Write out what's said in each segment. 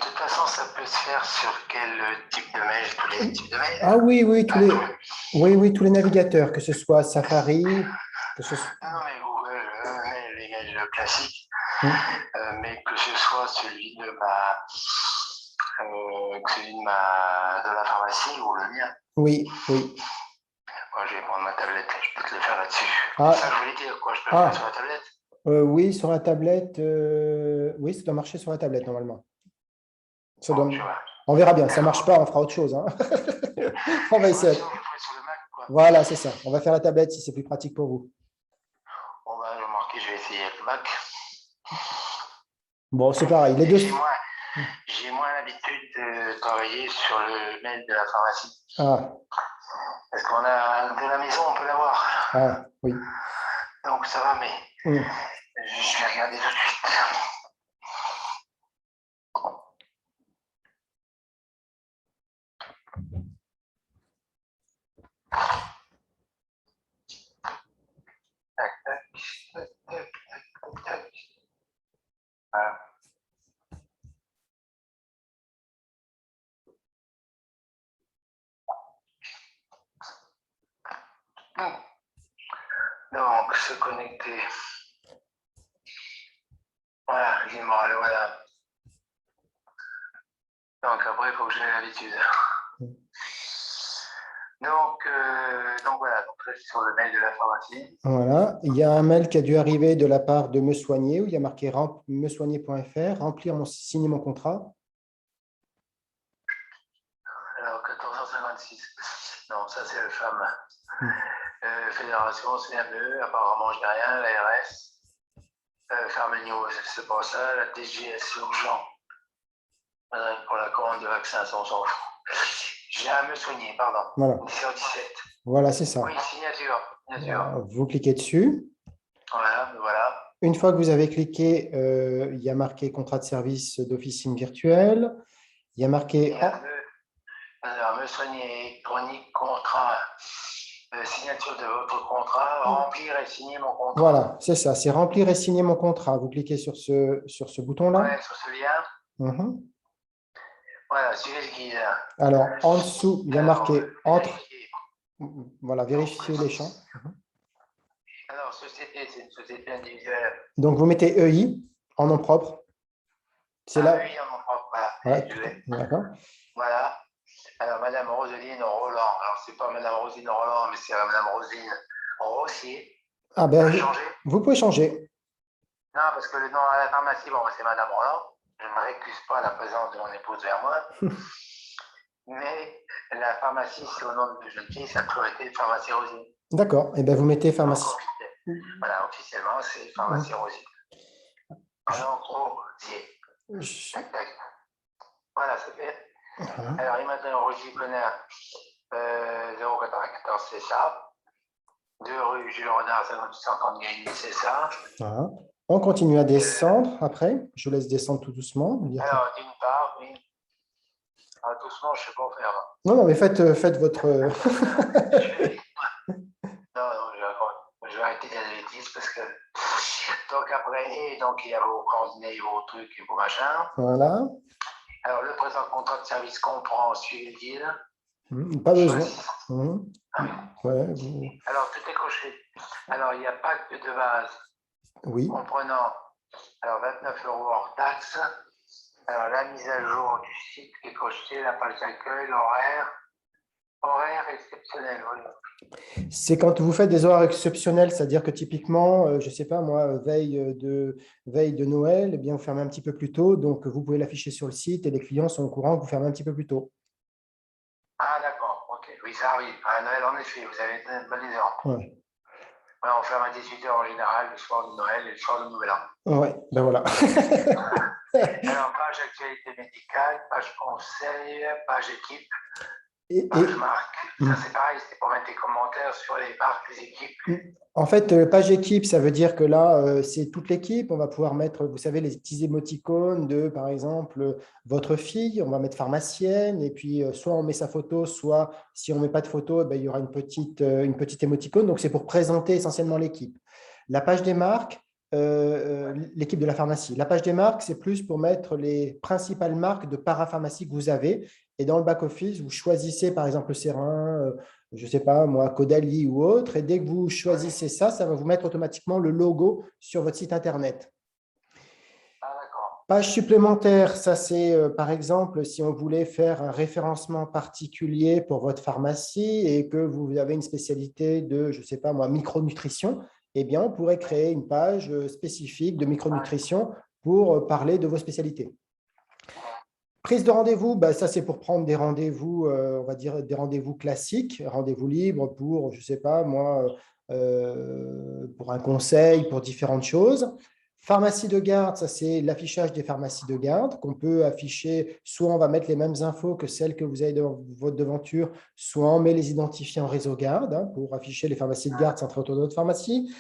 toute façon, ça peut se faire sur quel type de mail? Tous les types de mails? Ah oui, oui, Ah, oui, tous les navigateurs, que ce soit Safari, que ce soit… non, non, mais Google, les mails classiques, Hmm. mais que ce soit celui de de la pharmacie ou le mien. Oui, oui. Moi, je vais prendre ma tablette, je peux te le faire là-dessus. C'est ça que Ah, je voulais dire, quoi. Je peux le faire sur ah, la tablette. oui, sur la tablette, oui, ça doit marcher sur la tablette normalement. Ça Bon, doit… je vois. On verra bien. Ça ne marche D'accord. pas, on fera autre chose, hein. On va Ouais, essayer. sinon, je le ferai sur le Mac, quoi. Voilà, c'est ça. On va faire la tablette si c'est plus pratique pour vous. Bon, bah, j'ai marqué, je vais essayer avec le Mac. Bon, c'est pareil. Les Et deux. j'ai moins l'habitude de travailler sur le mail de la pharmacie. Ah, Parce qu'on a de la maison, on peut l'avoir. ah, oui. Donc ça va, mais Hmm. je vais regarder tout de suite. Tac, tac, tac, tac, tac, tac. Voilà. Donc, se connecter. Voilà, le voilà. Donc après, il faut que j'ai l'habitude. Donc voilà, donc là, je suis sur le mail de la pharmacie. Voilà. Il y a un mail qui a dû arriver de la part de Me Soigner où il y a marqué mesoigner.fr, signer mon contrat. Alors, 1456. Non, ça, c'est le femme. Hmm. Fédération, CME, apparemment, je n'ai rien. L'ARS, Farm News, c'est pas ça. La TGS urgent. Pour la commande de vaccins, ça, on s'en fout. J'ai à me soigner, pardon. Voilà. 10h17. Voilà, c'est ça. Oui, signature. Voilà. Vous cliquez dessus. Voilà, voilà. Une fois que vous avez cliqué, il y a marqué contrat de service d'officine virtuelle. Il y a marqué… Alors, me soigner électronique, contrat, signature de votre contrat, remplir et signer mon contrat. Voilà, c'est ça. C'est remplir et signer mon contrat. Vous cliquez sur ce bouton-là. Ouais, sur ce lien. Voilà, suivez le guide. Alors, en dessous, il y a marqué entre. Vérifier. Voilà, vérifier les champs. Alors, société, c'est une société individuelle. Donc, vous mettez EI en nom propre. C'est là. Oui, en nom propre, Voilà. voilà. D'accord. Voilà. Alors, Madame Roseline Roland. Alors, c'est pas Madame Roseline Roland, mais c'est Madame Roseline Rossier. Ah ben, changer. Vous pouvez changer. Non, parce que le nom à la pharmacie, bon, c'est Madame Roland. Je ne récuse pas la présence de mon épouse vers moi. Mais la pharmacie, c'est au nom de jeune fille, ça a toujours été Pharmacie Rosine. D'accord. Et bien, vous mettez pharmacie. Donc, voilà, officiellement, c'est Pharmacie Rosine. Alors, Rosier. Tac, tac. Voilà, c'est fait. Alors, il m'a donné Roger Connard, 094, c'est ça. 2 rue Jules Renard, 5850 Gagny, c'est ça. Voilà. On continue à descendre après. Je laisse descendre tout doucement. Alors, d'une part, oui. Alors, doucement, je ne sais pas faire. Non, mais faites votre… Non, je vais arrêter de dire des bêtises parce que. Donc, après, donc, il y a vos coordonnées, vos trucs et vos machins. Voilà. Alors, le présent contrat de service comprend suivi le guide. Pas besoin. Ah oui. Ouais. Alors, tout est coché. Alors, il y a pacte de base. Oui. Comprenant, alors 29 € hors taxe. Alors, la mise à jour du site qui est coché, la page d'accueil, horaire exceptionnel. Oui. C'est quand vous faites des horaires exceptionnels, c'est-à-dire que typiquement, je ne sais pas moi, veille de Noël, eh bien, vous fermez un petit peu plus tôt, donc vous pouvez l'afficher sur le site et les clients sont au courant que vous fermez un petit peu plus tôt. Ah d'accord, ok, oui ça arrive. À Noël en effet, vous avez une bonne exemple. Ouais. Ouais, on ferme à 18h en général, le soir de Noël et le soir de Nouvel An. Ouais, ben voilà. Alors, page actualité médicale, page conseil, page équipe, page marque. Ça, c'est pareil, c'est pour mettre des commentaires sur les marques, les équipes. En fait, page équipe, ça veut dire que là, c'est toute l'équipe. On va pouvoir mettre, vous savez, les petits émoticônes de, par exemple, votre fille. On va mettre pharmacienne. Et puis, soit on met sa photo, soit si on ne met pas de photo, ben, il y aura une petite émoticône. Donc, c'est pour présenter essentiellement l'équipe. La page des marques, l'équipe de la pharmacie. La page des marques, c'est plus pour mettre les principales marques de parapharmacie que vous avez. Et dans le back-office, vous choisissez par exemple le Sérin, je ne sais pas moi, Caudalie ou autre. Et dès que vous choisissez ça, ça va vous mettre automatiquement le logo sur votre site Internet. Ah, d'accord. Page supplémentaire, ça c'est par exemple si on voulait faire un référencement particulier pour votre pharmacie et que vous avez une spécialité de, je ne sais pas moi, micronutrition, eh bien on pourrait créer une page spécifique de micronutrition pour parler de vos spécialités. Prise de rendez-vous, bah, ça c'est pour prendre des rendez-vous, on va dire des rendez-vous classiques, rendez-vous libres pour, je ne sais pas moi, pour un conseil, pour différentes choses. Pharmacie de garde, ça c'est l'affichage des pharmacies de garde qu'on peut afficher, soit on va mettre les mêmes infos que celles que vous avez dans votre devanture, soit on met les identifiés en réseau garde pour afficher les pharmacies de garde centrées autour de votre pharmacie.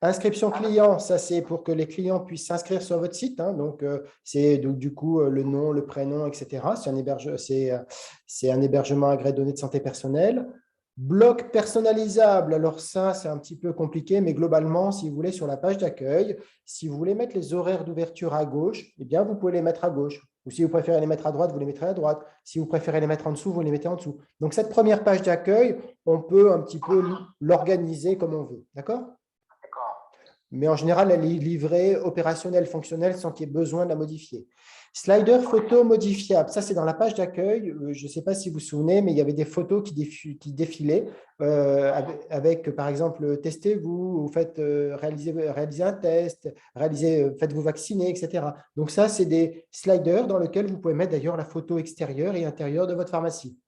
Inscription client, ça c'est pour que les clients puissent s'inscrire sur votre site. Donc, c'est du coup le nom, le prénom, etc. C'est un hébergement agréé données de santé personnelle. Bloc personnalisable, alors ça, c'est un petit peu compliqué, mais globalement, si vous voulez, sur la page d'accueil, si vous voulez mettre les horaires d'ouverture à gauche, eh bien, vous pouvez les mettre à gauche. Ou si vous préférez les mettre à droite, vous les mettrez à droite. Si vous préférez les mettre en dessous, vous les mettez en dessous. Donc, cette première page d'accueil, on peut un petit peu l'organiser comme on veut. D'accord ? Mais en général, elle est livrée opérationnelle, fonctionnelle, sans qu'il y ait besoin de la modifier. Slider photo modifiable, ça c'est dans la page d'accueil. Je ne sais pas si vous vous souvenez, mais il y avait des photos qui défilaient avec, par exemple, testez-vous, faites réalisez un test, faites-vous vacciner, etc. Donc ça, c'est des sliders dans lesquels vous pouvez mettre d'ailleurs la photo extérieure et intérieure de votre pharmacie.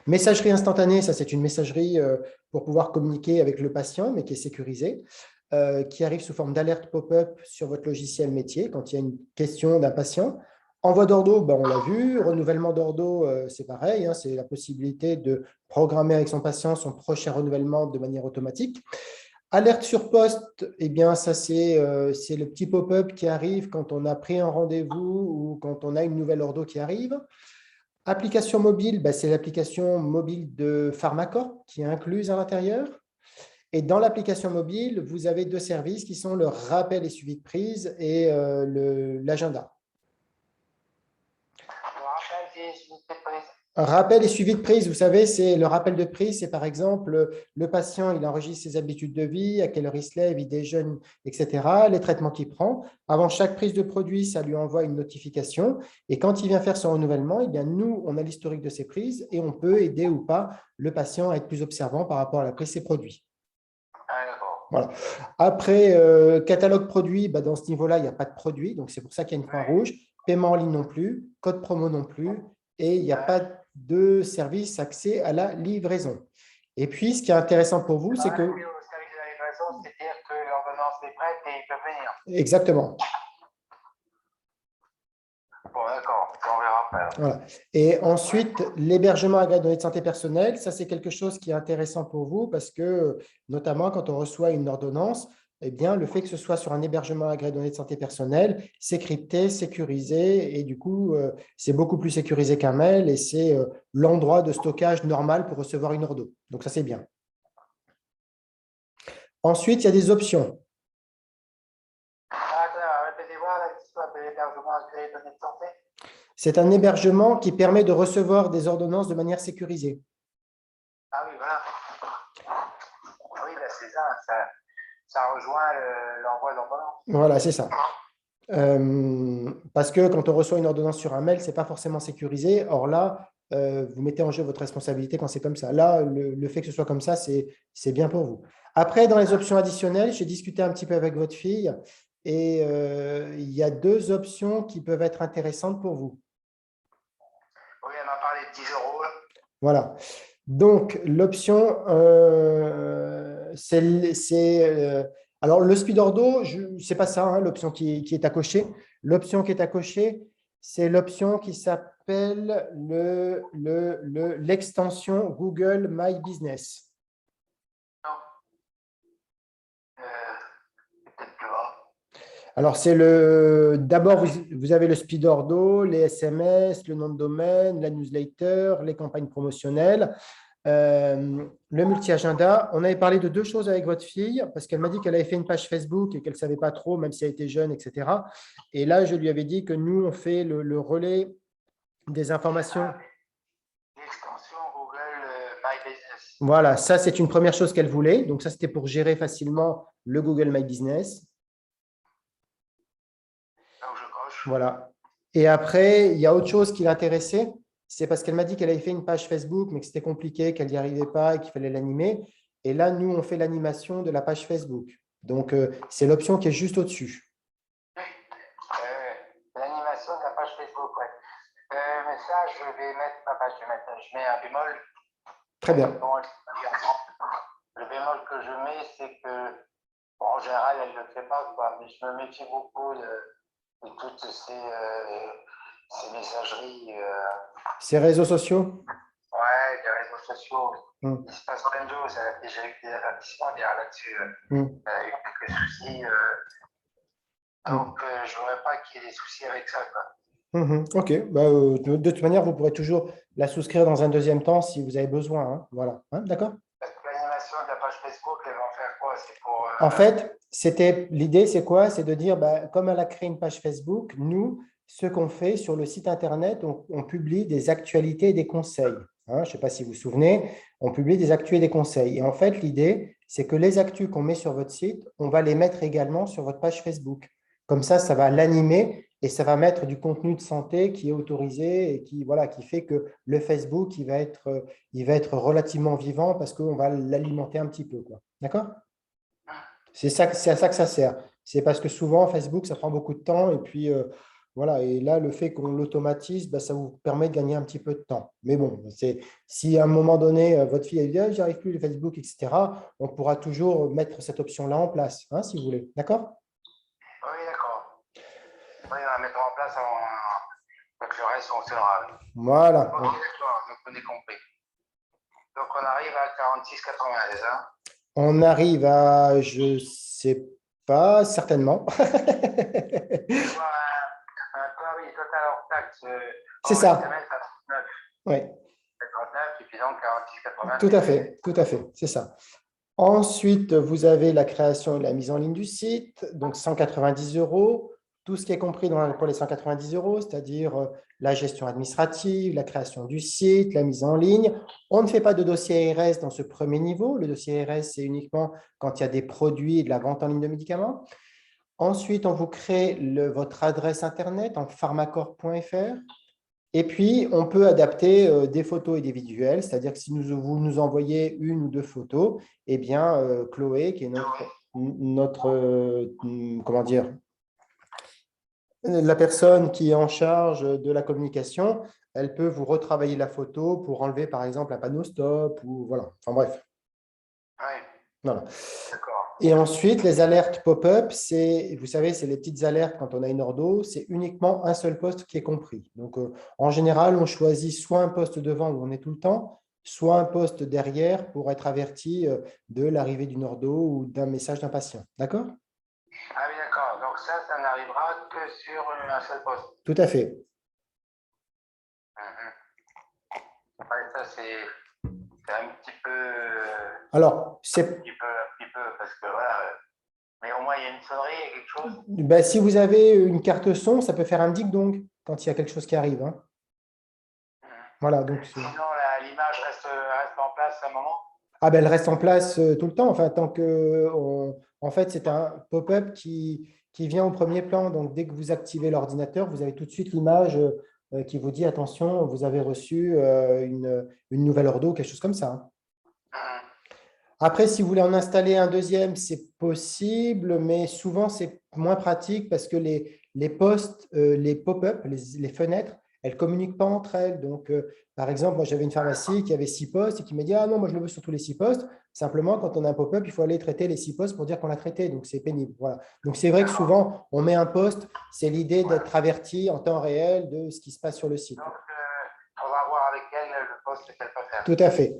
Messagerie instantanée, ça c'est une messagerie pour pouvoir communiquer avec le patient, mais qui est sécurisée, qui arrive sous forme d'alerte pop-up sur votre logiciel métier quand il y a une question d'un patient. Envoi d'ordo, on l'a vu. Renouvellement d'ordo, c'est pareil. C'est la possibilité de programmer avec son patient son prochain renouvellement de manière automatique. Alerte sur poste, eh bien, ça c'est le petit pop-up qui arrive quand on a pris un rendez-vous ou quand on a une nouvelle ordo qui arrive. Application mobile, c'est l'application mobile de Pharmacorp qui est incluse à l'intérieur. Et dans l'application mobile, vous avez deux services qui sont le rappel et suivi de prise et l'agenda. Rappel et suivi de prise, vous savez, c'est le rappel de prise, c'est par exemple le patient, il enregistre ses habitudes de vie, à quelle heure il se lève, il déjeune, etc., les traitements qu'il prend. Avant chaque prise de produit, ça lui envoie une notification. Et quand il vient faire son renouvellement, eh bien, nous, on a l'historique de ses prises et on peut aider ou pas le patient à être plus observant par rapport à la prise de ses produits. Voilà. Après, catalogue produit, dans ce niveau-là, il n'y a pas de produit, donc c'est pour ça qu'il y a une croix rouge. Paiement en ligne non plus, code promo non plus, et il n'y a pas de service accès à la livraison. Et puis, ce qui est intéressant pour vous, c'est que… Le service de la livraison, c'est-à-dire que l'ordonnance est prête et ils peuvent venir. Exactement. Bon, d'accord, on verra après. Voilà. Et ensuite, l'hébergement agréé données de santé personnelle, ça c'est quelque chose qui est intéressant pour vous parce que, notamment quand on reçoit une ordonnance, eh bien, le fait que ce soit sur un hébergement agréé données de santé personnelle, c'est crypté, sécurisé et du coup, c'est beaucoup plus sécurisé qu'un mail et c'est l'endroit de stockage normal pour recevoir une ordo. Donc, ça c'est bien. Ensuite, il y a des options. Répétez-moi l'histoire de l'hébergement agréé données de santé. C'est un hébergement qui permet de recevoir des ordonnances de manière sécurisée. Ah oui, voilà. Oui, c'est ça rejoint l'envoi d'ordonnance. Voilà, c'est ça. Parce que quand on reçoit une ordonnance sur un mail, ce n'est pas forcément sécurisé. Or là, vous mettez en jeu votre responsabilité quand c'est comme ça. Là, le fait que ce soit comme ça, c'est bien pour vous. Après, dans les options additionnelles, j'ai discuté un petit peu avec votre fille et il y a deux options qui peuvent être intéressantes pour vous. Oui, elle m'a parlé de 10 €. Voilà. Donc, l'option, c'est… alors, le speed ordo, ce n'est pas ça, l'option qui est à cocher. L'option qui est à cocher, c'est l'option qui s'appelle l'extension Google My Business. Non. Peut-être pas. Alors, d'abord, vous avez le speed ordo, les SMS, le nom de domaine, la newsletter, les campagnes promotionnelles. le multi-agenda. On avait parlé de deux choses avec votre fille, parce qu'elle m'a dit qu'elle avait fait une page Facebook et qu'elle ne savait pas trop, même si elle était jeune, etc. Et là, je lui avais dit que nous, on fait le relais des informations. L'extension Google My Business. Voilà, ça, c'est une première chose qu'elle voulait. Donc, ça, c'était pour gérer facilement le Google My Business. Donc, je coche. Voilà. Et après, il y a autre chose qui l'intéressait. C'est parce qu'elle m'a dit qu'elle avait fait une page Facebook, mais que c'était compliqué, qu'elle n'y arrivait pas et qu'il fallait l'animer. Et là, nous, on fait l'animation de la page Facebook. Donc, c'est l'option qui est juste au-dessus. L'animation de la page Facebook, ouais. Mais ça, je vais mettre ma page de matin. Je mets un bémol. Très bien. Le bémol que je mets, c'est que, bon, en général, elle ne le fait pas, quoi, mais je me méfie beaucoup de toutes ces messageries. Ces réseaux sociaux? Ouais, des réseaux sociaux. Mm. Il se passe plein de choses. J'ai eu des avertissements derrière là-dessus. Elle a eu quelques soucis. Donc, je ne voudrais pas qu'il y ait des soucis avec ça, quoi. OK. Bah, de toute manière, vous pourrez toujours la souscrire dans un deuxième temps si vous avez besoin, hein. Voilà. Hein, d'accord? Parce que l'animation de la page Facebook, elle va en faire quoi? C'est pour. En fait, l'idée, c'est quoi? C'est de dire, bah, comme elle a créé une page Facebook, nous, ce qu'on fait sur le site Internet, on publie des actualités et des conseils. Hein, je ne sais pas si vous vous souvenez, on publie des actus et des conseils. Et en fait, l'idée, c'est que les actus qu'on met sur votre site, on va les mettre également sur votre page Facebook. Comme ça va l'animer et ça va mettre du contenu de santé qui est autorisé et qui, voilà, qui fait que le Facebook, il va être relativement vivant parce qu'on va l'alimenter un petit peu, quoi. D'accord? C'est à ça que ça sert. C'est parce que souvent, Facebook, ça prend beaucoup de temps. Et puis, voilà. Et là, le fait qu'on l'automatise, bah, ça vous permet de gagner un petit peu de temps. Mais bon, si à un moment donné, votre fille a dit, ah, j'arrive plus, le Facebook, etc., on pourra toujours mettre cette option-là en place, hein, si vous voulez. D'accord? Oui, d'accord. Oui, on va mettre en place donc le reste, on sera. Voilà. Ok, d'accord, donc on est compris. Donc on arrive à 46,80, c'est ça? On arrive à, je ne sais pas, certainement. Je vois oui, total hors taxe. C'est ça. Semaine, ça 39. Oui. 39, et puis donc 46,80. Tout à fait, c'est ça. Ensuite, vous avez la création et la mise en ligne du site, donc 190 €, tout ce qui est compris pour les 190 €, c'est-à-dire la gestion administrative, la création du site, la mise en ligne. On ne fait pas de dossier ARS dans ce premier niveau. Le dossier ARS, c'est uniquement quand il y a des produits et de la vente en ligne de médicaments. Ensuite, on vous crée votre adresse Internet en pharmacorp.fr. Et puis, on peut adapter des photos et des visuels, c'est-à-dire que si vous nous envoyez une ou deux photos, eh bien, Chloé, qui est comment dire, la personne qui est en charge de la communication, elle peut vous retravailler la photo pour enlever, par exemple, un panneau stop ou voilà. Enfin bref. Oui. Voilà. D'accord. Et ensuite, les alertes pop-up, vous savez, c'est les petites alertes quand on a une ordo, c'est uniquement un seul poste qui est compris. Donc, en général, on choisit soit un poste devant où on est tout le temps, soit un poste derrière pour être averti de l'arrivée d'une ordo ou d'un message d'un patient. D'accord? Ah oui, d'accord. Donc ça n'arrivera que sur un seul poste. Tout à fait. Ouais, ça, c'est un petit peu. Alors, un petit peu, parce que voilà. Mais au moins, il y a une sonnerie, il y a quelque chose. Ben, si vous avez une carte son, ça peut faire un ding-dong quand il y a quelque chose qui arrive. Hein. Voilà, donc sinon, l'image reste en place à un moment. Ah ben, elle reste en place tout le temps. Enfin, en fait, c'est un pop-up qui vient au premier plan. Donc, dès que vous activez l'ordinateur, vous avez tout de suite l'image qui vous dit attention, vous avez reçu une nouvelle ordo, quelque chose comme ça. Hein. Après, si vous voulez en installer un deuxième, c'est possible, mais souvent, c'est moins pratique parce que les postes, les pop-up, les fenêtres, elles ne communiquent pas entre elles. Donc, par exemple, moi, j'avais une pharmacie qui avait 6 postes et qui m'a dit « Ah non, moi, je le veux sur tous les 6 postes. » Simplement, quand on a un pop-up, il faut aller traiter les 6 postes pour dire qu'on l'a traité. Donc, c'est pénible. Voilà. Donc, c'est vrai que souvent, on met un poste. C'est l'idée d'être averti en temps réel de ce qui se passe sur le site. Donc, on va voir avec elle le poste qu'elle peut faire. Tout à fait.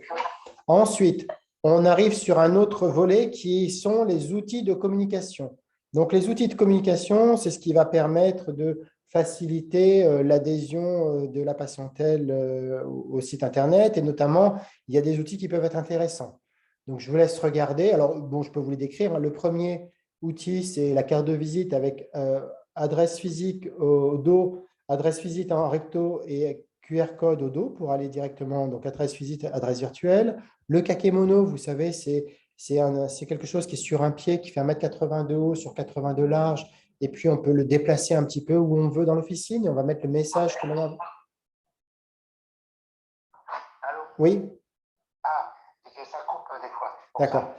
Ensuite, on arrive sur un autre volet qui sont les outils de communication. Donc, les outils de communication, c'est ce qui va permettre de faciliter l'adhésion de la patientèle au site Internet. Et notamment, il y a des outils qui peuvent être intéressants. Donc, je vous laisse regarder. Alors, bon, je peux vous les décrire. Le premier outil, c'est la carte de visite avec adresse physique au dos, adresse physique en recto et QR code au dos pour aller directement, donc adresse physique, adresse virtuelle. Le kakémono, vous savez, c'est quelque chose qui est sur un pied, qui fait 1,80 m de haut sur 82 large, et puis on peut le déplacer un petit peu où on veut dans l'officine, et on va mettre le message que l'on a. Allô? Oui? Ah, ça coupe des fois. D'accord.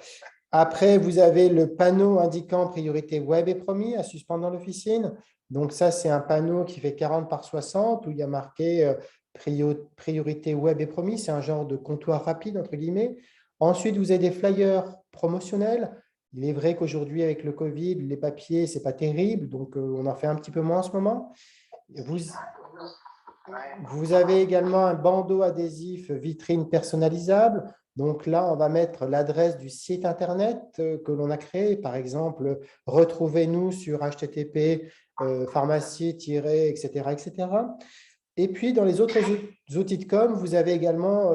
Après, vous avez le panneau indiquant priorité web et promis à suspendre dans l'officine. Donc ça, c'est un panneau qui fait 40 par 60 où il y a marqué priorité web et promis. C'est un genre de comptoir rapide, entre guillemets. Ensuite, vous avez des flyers promotionnels. Il est vrai qu'aujourd'hui, avec le Covid, les papiers, ce n'est pas terrible. Donc, on en fait un petit peu moins en ce moment. Vous avez également un bandeau adhésif vitrine personnalisable. Donc là, on va mettre l'adresse du site Internet que l'on a créé. Par exemple, retrouvez-nous sur http pharmacie, etc., etc. Et puis, dans les autres outils de com, vous avez également,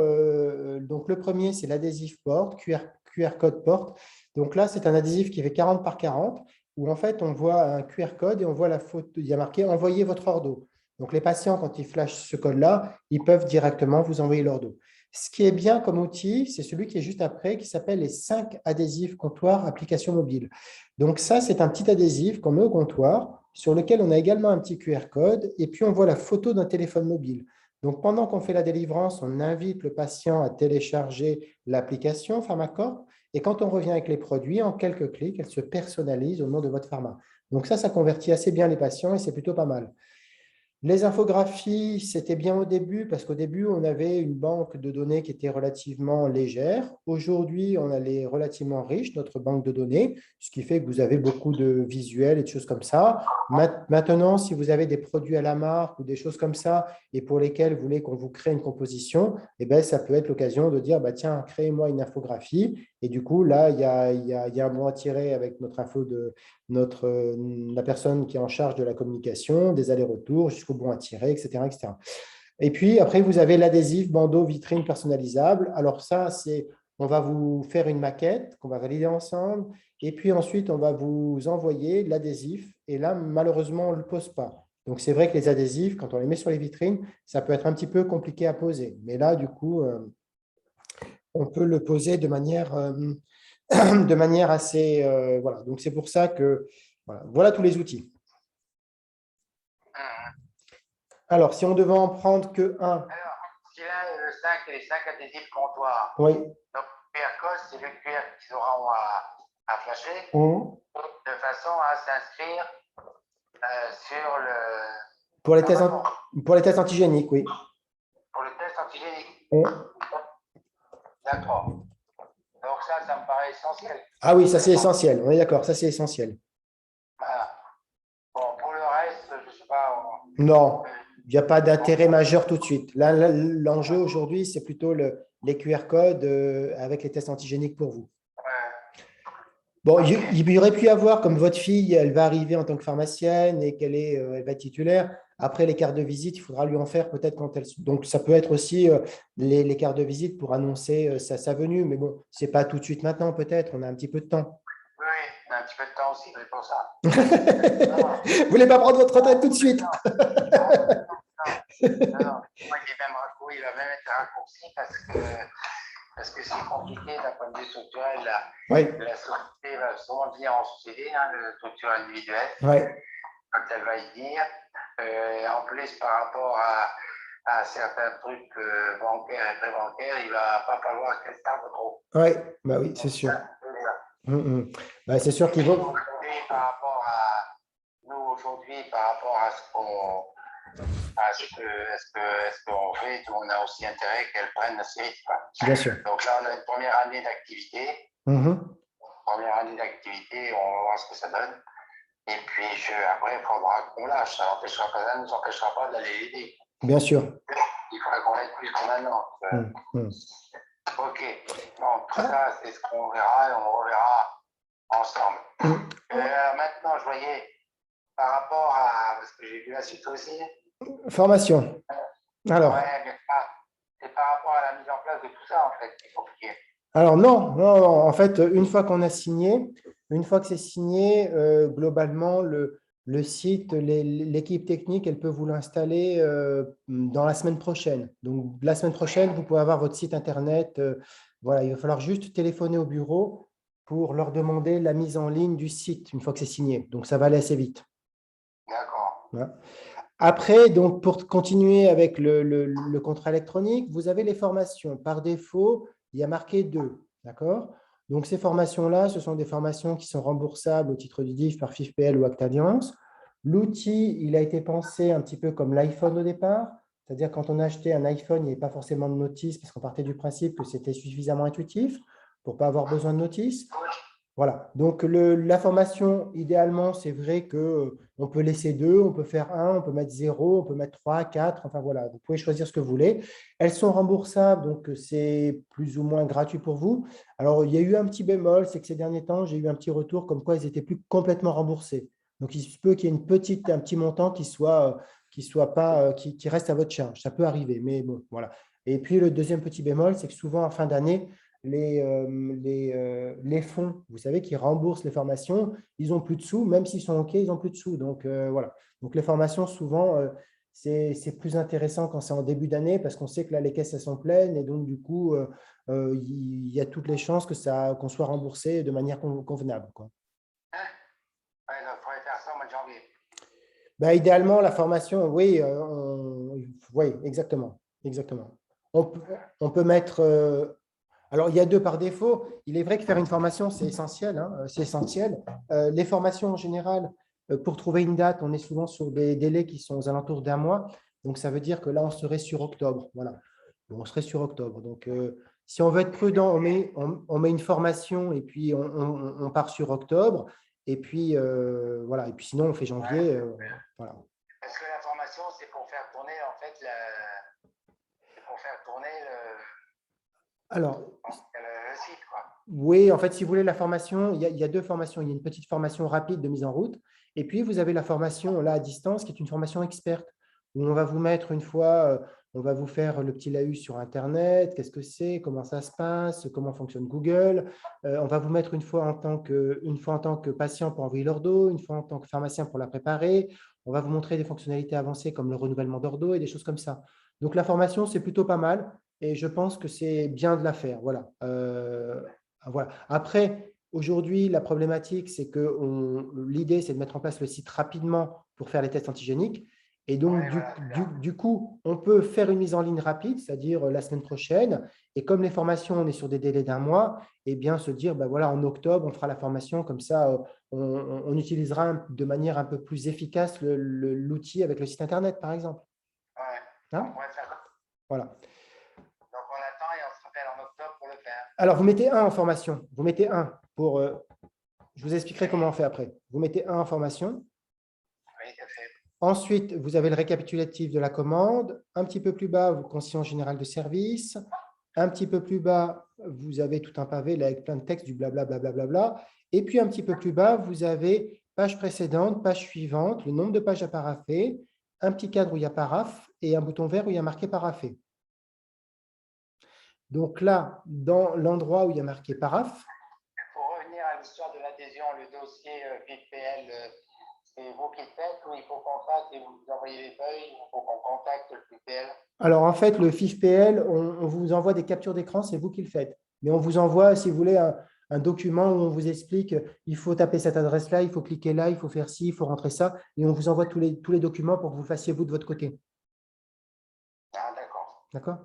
donc le premier, c'est l'adhésif porte, QR code porte. Donc là, c'est un adhésif qui fait 40 par 40, où en fait, on voit un QR code et on voit la photo, il y a marqué « Envoyez votre ordo ». Donc, les patients, quand ils flashent ce code-là, ils peuvent directement vous envoyer l'ordo. Ce qui est bien comme outil, c'est celui qui est juste après, qui s'appelle les 5 adhésifs comptoir application mobile. Donc ça, c'est un petit adhésif qu'on met au comptoir, sur lequel on a également un petit QR code, et puis on voit la photo d'un téléphone mobile. Donc, pendant qu'on fait la délivrance, on invite le patient à télécharger l'application Pharmacorp, et quand on revient avec les produits, en quelques clics, elle se personnalise au nom de votre pharma. Donc ça convertit assez bien les patients et c'est plutôt pas mal. Les infographies, c'était bien au début parce qu'au début, on avait une banque de données qui était relativement légère. Aujourd'hui, on est relativement riche, notre banque de données, ce qui fait que vous avez beaucoup de visuels et de choses comme ça. Maintenant, si vous avez des produits à la marque ou des choses comme ça et pour lesquels vous voulez qu'on vous crée une composition, eh bien, ça peut être l'occasion de dire, bah, tiens, créez-moi une infographie. Et du coup, là, il y a un mot à tirer avec notre info la personne qui est en charge de la communication, des allers-retours jusqu'au bon à tirer, etc., etc. Et puis, après, vous avez l'adhésif bandeau vitrine personnalisable. Alors ça, on va vous faire une maquette qu'on va valider ensemble. Et puis ensuite, on va vous envoyer l'adhésif. Et là, malheureusement, on ne le pose pas. Donc, c'est vrai que les adhésifs, quand on les met sur les vitrines, ça peut être un petit peu compliqué à poser. Mais là, du coup, on peut le poser de manière de manière assez… voilà. Donc, c'est pour ça que voilà tous les outils. Alors, si on devait en prendre que un… Alors, si là, les 5 adhésifs comptoirs, oui. donc le QR code, c'est le QR qu'ils auront à flasher de façon à s'inscrire sur le… Pour les tests antigéniques, oui. Pour le test antigénique. D'accord. Donc ça me paraît essentiel. Ah oui, ça c'est essentiel. On est d'accord, ça c'est essentiel. Voilà. Bon, pour le reste, je ne sais pas. Non, il n'y a pas d'intérêt majeur tout de suite. Là, l'enjeu aujourd'hui, c'est plutôt les QR codes avec les tests antigéniques pour vous. Bon, il y aurait pu y avoir, comme votre fille, elle va arriver en tant que pharmacienne et elle va être titulaire. Après, les cartes de visite, il faudra lui en faire peut-être quand elle… Donc, ça peut être aussi les cartes de visite pour annoncer sa venue. Mais bon, ce n'est pas tout de suite maintenant, peut-être. On a un petit peu de temps. Oui, on a un petit peu de temps aussi, c'est pour ça. Vous voulez pas prendre votre retraite tout de suite? Non. Moi, il va même être raccourci parce que c'est compliqué d'un point de vue structurel. La société va souvent venir en société, la structure individuelle, quand elle va y venir. En plus, par rapport à certains trucs bancaires et pré-bancaires, il ne va pas falloir qu'elle tarde trop. Bah oui, c'est sûr. Bah, c'est sûr qu'il vaut… Par rapport à nous aujourd'hui, par rapport à ce qu'on fait, on a aussi intérêt qu'elles prennent assez vite. Bien sûr. Donc là, on a une première année d'activité. Première année d'activité, on va voir ce que ça donne. Et puis après, il faudra qu'on lâche. Ça ne nous empêchera pas d'aller l'aider. Bien sûr. Il faudra qu'on aide plus que maintenant. Ok. Donc ça, c'est ce qu'on verra et on reverra ensemble. Maintenant, je voyais par rapport à parce que j'ai vu la suite aussi. Formation. Alors, Ouais, mais c'est par rapport à la mise en place de tout ça, en fait, qui est compliqué. alors non, non, non. En fait, une fois qu'on a signé, une fois que c'est signé, globalement, le site, l'équipe technique, elle peut vous l'installer dans la semaine prochaine. Donc, la semaine prochaine, vous pouvez avoir votre site Internet. Voilà, il va falloir juste téléphoner au bureau pour leur demander la mise en ligne du site une fois que c'est signé. Donc, ça va aller assez vite. D'accord. Voilà. Après, donc, pour continuer avec le contrat électronique, vous avez les formations. Par défaut, il y a marqué 2. D'accord? Donc, ces formations-là, ce sont des formations qui sont remboursables au titre du DIF par FIFPL ou Actalliance. L'outil, il a été pensé un petit peu comme l'iPhone au départ. C'est-à-dire, quand on a acheté un iPhone, il n'y avait pas forcément de notice parce qu'on partait du principe que c'était suffisamment intuitif pour ne pas avoir besoin de notice. Voilà, donc la formation, idéalement, c'est vrai qu'on peut laisser 2, on peut faire 1, on peut mettre 0, on peut mettre 3, 4, enfin voilà, vous pouvez choisir ce que vous voulez. Elles sont remboursables, donc c'est plus ou moins gratuit pour vous. Alors, il y a eu un petit bémol, c'est que ces derniers temps, j'ai eu un petit retour comme quoi ils n'étaient plus complètement remboursés. Donc, il se peut qu'il y ait un petit montant qui reste à votre charge. Ça peut arriver, mais bon, voilà. Et puis, le deuxième petit bémol, c'est que souvent, en fin d'année, les fonds, vous savez, qui remboursent les formations, ils n'ont plus de sous, même s'ils sont OK, ils n'ont plus de sous. Donc, voilà. Donc, les formations, souvent, c'est plus intéressant quand c'est en début d'année parce qu'on sait que là, les caisses, elles sont pleines et donc, du coup, il y a toutes les chances qu'on soit remboursé de manière convenable, quoi. Ouais, donc, il faudrait faire ça au mois de janvier. Ben, idéalement, la formation, oui, oui, exactement. Exactement. On peut mettre… alors, il y a 2 par défaut. Il est vrai que faire une formation, c'est essentiel, hein, c'est essentiel. Les formations en général, pour trouver une date, on est souvent sur des délais qui sont aux alentours d'1 mois. Donc, ça veut dire que là, on serait sur octobre. Voilà. Bon, on serait sur octobre. Donc, si on veut être prudent, on met une formation et puis on part sur octobre. Et puis, voilà. Et puis, sinon, on fait janvier. Voilà. Parce que la formation, c'est pour faire tourner, en fait, c'est pour faire tourner Alors, le site, quoi. oui, en fait, si vous voulez la formation, il y a 2 formations. Il y a une petite formation rapide de mise en route. Et puis, vous avez la formation là à distance qui est une formation experte où on va vous mettre une fois, on va vous faire le petit laïus sur Internet, qu'est-ce que c'est, comment ça se passe, comment fonctionne Google. On va vous mettre une fois en tant que patient pour envoyer l'ordo, une fois en tant que pharmacien pour la préparer. On va vous montrer des fonctionnalités avancées comme le renouvellement d'ordo et des choses comme ça. Donc, la formation, c'est plutôt pas mal et je pense que c'est bien de la faire. Voilà. Voilà. Après, aujourd'hui, la problématique, c'est que l'idée, c'est de mettre en place le site rapidement pour faire les tests antigéniques. Et donc, Ouais, voilà. du coup, on peut faire une mise en ligne rapide, c'est-à-dire la semaine prochaine. Et comme les formations, on est sur des délais d'1 mois, eh bien, se dire, ben voilà, en octobre, on fera la formation. Comme ça, on utilisera de manière un peu plus efficace l'outil avec le site Internet, par exemple. Ouais, Hein? on pourrait faire ça. Voilà. Donc, on attend et on se rappelle en octobre pour le faire. Alors, vous mettez 1 en formation. Vous mettez 1 pour… je vous expliquerai comment on fait après. Vous mettez 1 en formation. Oui, tout à fait. Ensuite, vous avez le récapitulatif de la commande. Un petit peu plus bas, vous conscience générale de service. Un petit peu plus bas, vous avez tout un pavé là, avec plein de textes, du blabla, blablabla. Et puis, un petit peu plus bas, vous avez page précédente, page suivante, le nombre de pages à parapher, un petit cadre où il y a paraphe et un bouton vert où il y a marqué parapher. Donc là, dans l'endroit où il y a marqué paraphe, Pour revenir à l'histoire de l'adhésion, le dossier FIFPL, c'est vous qui le faites ou il faut qu'on fasse et vous envoyez les feuilles, il faut qu'on contacte le FIFPL? alors, en fait, le FIFPL, on vous envoie des captures d'écran, c'est vous qui le faites. Mais on vous envoie, si vous voulez, un document où on vous explique, il faut taper cette adresse-là, il faut cliquer là, il faut faire ci, il faut rentrer ça. Et on vous envoie tous les documents pour que vous fassiez vous de votre côté. Ah, d'accord. D'accord?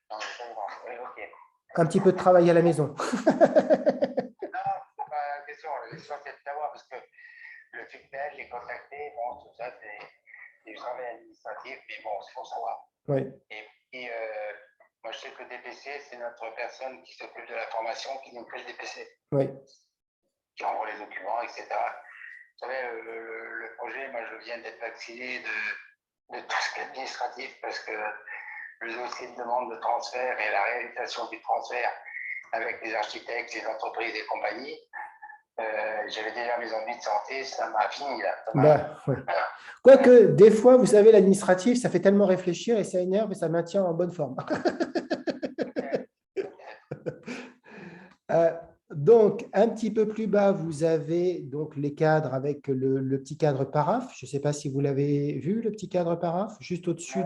Non, je comprends. Oui, ok. Un petit peu de travail à la maison. Non, c'est pas la question. La question, c'est de savoir parce que le FIFPL, les contacter, bon, tout ça, c'est du travail administratif, mais bon, il faut savoir. Oui. Et puis, moi, je sais que DPC, c'est notre personne qui s'occupe de la formation qui nous fait le DPC, Oui. qui envoie les documents, etc. Vous savez, le projet, moi, je viens d'être vacciné de tout ce qui est administratif parce que le dossier de demande de transfert et la réalisation du transfert avec les architectes, les entreprises et compagnies, j'avais déjà mes envies de santé, ça m'a fini là. Bah, ouais. Quoique, des fois, vous savez, l'administratif, ça fait tellement réfléchir et ça énerve et ça maintient en bonne forme. Euh, donc, un petit peu plus bas, vous avez donc les cadres avec le petit cadre paraphe. Je ne sais pas si vous l'avez vu, le petit cadre paraphe, juste au-dessus.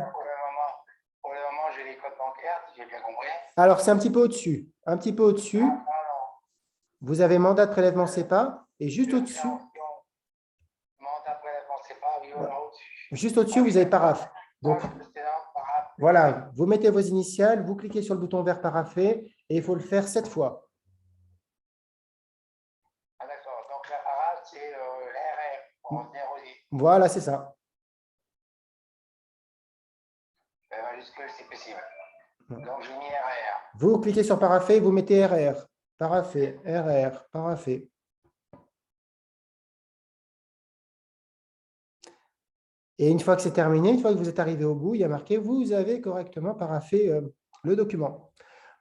Pour le moment j'ai les codes bancaires, si j'ai bien compris. Alors, c'est un petit peu au-dessus. Un petit peu au-dessus, Ah, non. vous avez mandat de prélèvement CEPA et juste au-dessus, Mandat prélèvement, c'est pas, oui, voilà, là au-dessus. juste au-dessus, vous avez paraphe. Donc, voilà, vous mettez vos initiales, vous cliquez sur le bouton vert paraphé et il faut le faire 7 fois. Ah, d'accord. Donc la parade, c'est l'RR pour revenir au lit. Voilà, c'est ça. Majuscule, c'est possible. Donc j'ai mis RR. Vous cliquez sur paraphé, vous mettez RR. Paraphé, RR, paraphé. Et une fois que c'est terminé, une fois que vous êtes arrivé au bout, il y a marqué « Vous avez correctement paraphé le document ».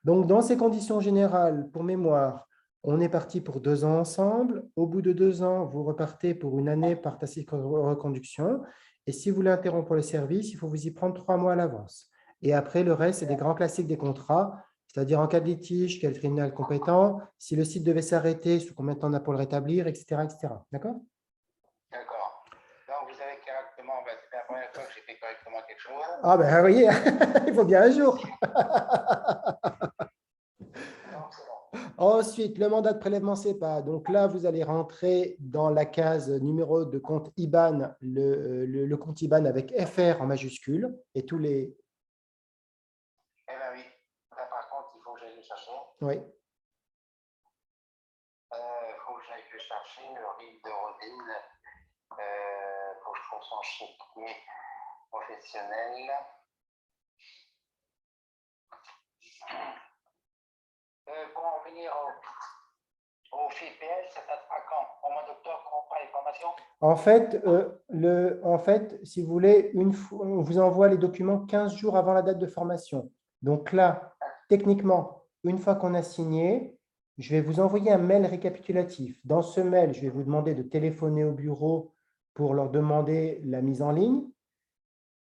Donc, dans ces conditions générales, pour mémoire, on est parti pour 2 ans ensemble. Au bout de 2 ans, vous repartez pour une année par tacite reconduction. Et si vous voulez interrompre le service, il faut vous y prendre 3 mois à l'avance. Et après, le reste, c'est des grands classiques des contrats, c'est-à-dire en cas de litige, quel tribunal compétent, si le site devait s'arrêter, sous combien de temps on a pour le rétablir, etc. etc. D'accord? D'accord. Donc vous avez correctement, c'est la première fois que j'ai fait correctement quelque chose. Ah ben, vous voyez, il faut bien un jour. Donc c'est bon. Ensuite, le mandat de prélèvement CEPA. Donc là, vous allez rentrer dans la case numéro de compte IBAN, le compte IBAN avec FR en majuscule et tous les… Eh bien oui. Là par contre, il faut que j'aille le chercher. Oui. Il faut que j'aille le chercher, le RIB de Rodine. Il faut que je trouve son chéquier professionnel. Pour en venir au FIPL, ça sera quand? Au mois d'octobre, quand on fera les formations? En fait, si vous voulez, on vous envoie les documents 15 jours avant la date de formation. Donc là, techniquement, une fois qu'on a signé, je vais vous envoyer un mail récapitulatif. Dans ce mail, je vais vous demander de téléphoner au bureau pour leur demander la mise en ligne.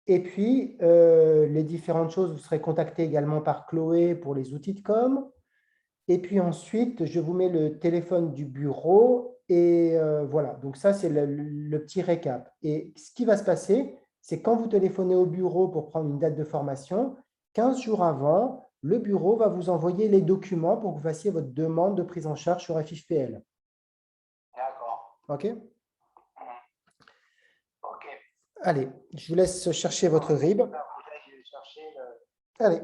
Et puis, les différentes choses, vous serez contacté également par Chloé pour les outils de com. Et puis ensuite, je vous mets le téléphone du bureau. Et voilà, donc ça, c'est le petit récap. Et ce qui va se passer, c'est quand vous téléphonez au bureau pour prendre une date de formation, 15 jours avant, le bureau va vous envoyer les documents pour que vous fassiez votre demande de prise en charge sur FIFPL. D'accord. OK? Ok. Allez, je vous laisse chercher votre RIB. Vous allez chercher le… Allez.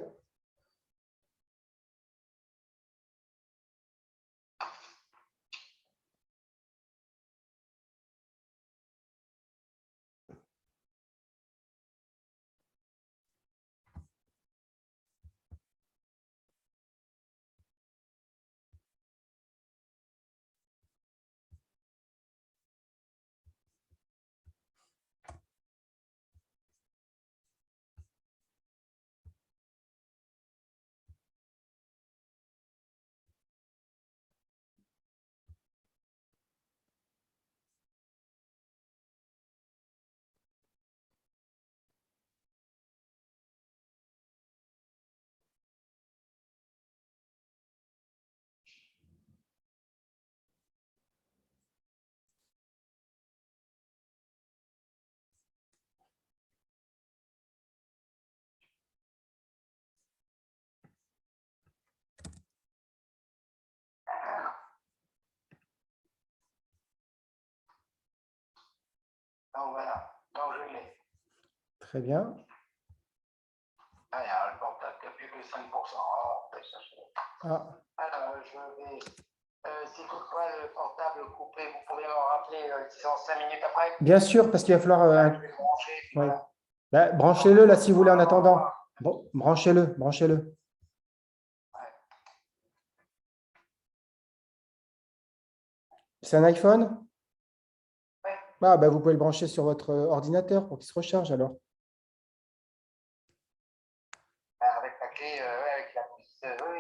Donc voilà, donc je l'ai. Très bien. Ah, il y a le portable qui a plus que 5%. Oh, on peut chercher. Ah. Alors, je vais… si toutefois le portable coupé, vous pouvez me rappeler 5 minutes après? Bien sûr, parce qu'il va falloir… Je vais le brancher. Oui. Voilà. Ben, branchez-le là si vous voulez en attendant. Bon, branchez-le, branchez-le. C'est un iPhone? Ouais. Ah, ben, vous pouvez le brancher sur votre ordinateur pour qu'il se recharge alors. Avec la clé, avec la puce, oui.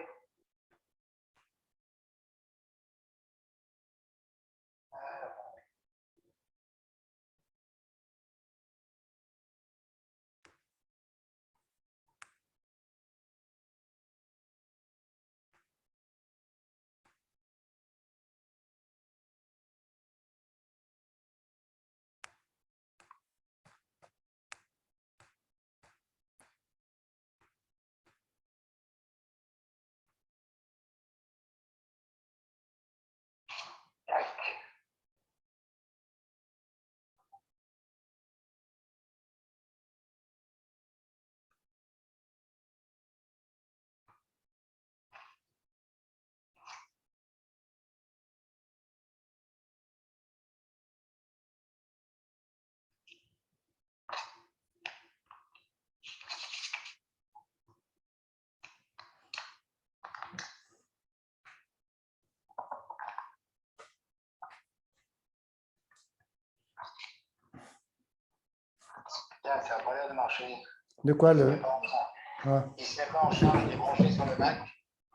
Tiens, ça n'a pas l'air de marcher. De quoi Il ne se le… met pas en charge. Ah. Il se met pas en charge, il est branché sur le Mac.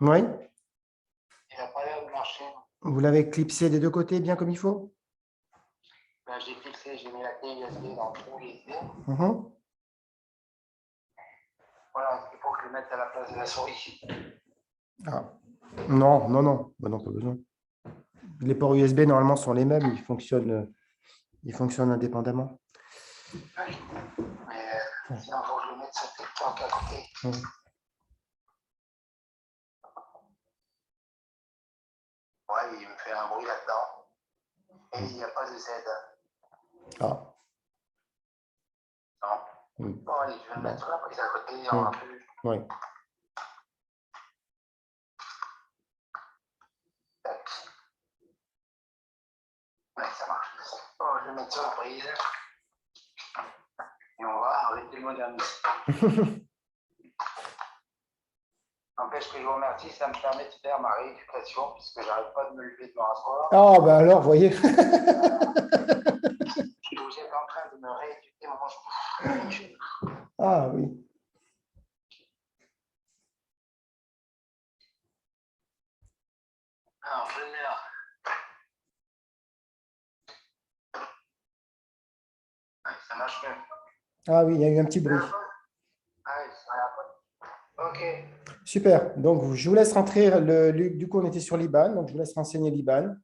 Oui, Il n'a pas l'air de marcher. vous l'avez clipsé des deux côtés bien comme il faut. Ben, j'ai fixé, j'ai mis la clé USB dans le trou USB. Mhm. Voilà, il faut que je le mette à la place de la souris. Ah. Non, non, non. Bah non, pas besoin. Les ports USB, normalement, sont les mêmes. Ils fonctionnent indépendamment. Oui. Mais sinon, il faut que je le mette sur le planque à côté. Mhm. Ouais, il me fait un bruit là-dedans. Et il n'y a pas de Z. Ah. Non. Oui. Bon, allez, je vais le mettre sur la prise à côté. On va plus. Oui. Tac. Ouais, ça marche. Bon, je vais le mettre sur la prise. Et on va arrêter le modernisme. N'empêche que je vous remercie, ça me permet de faire ma rééducation puisque j'arrête pas de me lever de me rasseoir. Ah, bah alors, voyez. Vous êtes en train de me rééduquer mon genou. Ah oui. Alors, je le mets là. Ouais, ça marche mieux. Ah oui, il y a eu un petit bruit. Ah oui, ça va pas. Ok. Super. Donc, je vous laisse rentrer. Du coup, on était sur l'IBAN. Donc, je vous laisse renseigner l'IBAN.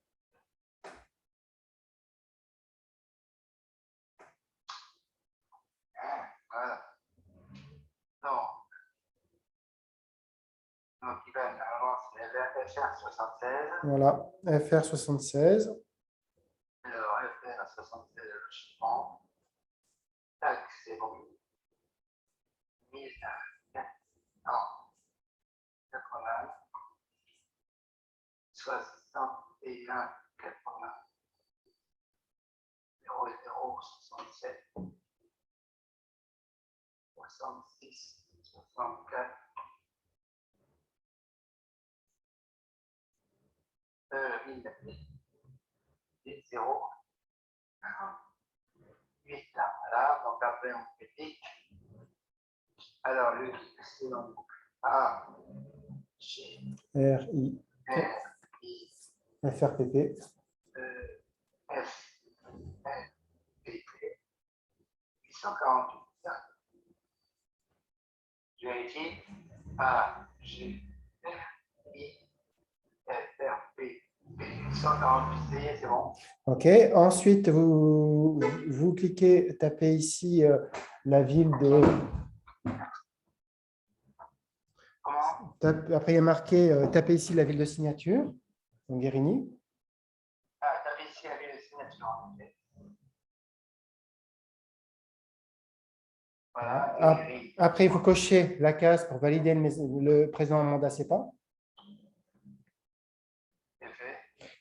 Voilà. Non. Donc, il va alors, c'est FR 76. Voilà. FR76. Alors, FR 76, le chiffre. Tac, c'est bon. 1480, 61, 80, 00, 67, 66, 64, 0, 8, là, voilà. Donc après, on fait clic. Alors, le clic, c'est donc A, G, R, I, R, I, FRPP. F, R, P, P, 848. Je vérifie. A, G, R, I, F, R, P, P, 848, c'est bon. OK. Ensuite, vous cliquez, tapez ici la ville de… Comment? Après, il y a marqué, tapez ici la ville de signature, donc Guérini. Ah, tapez ici la ville de signature. Okay. Voilà. Après, vous cochez la case pour valider le présent mandat CEPA. C'est fait.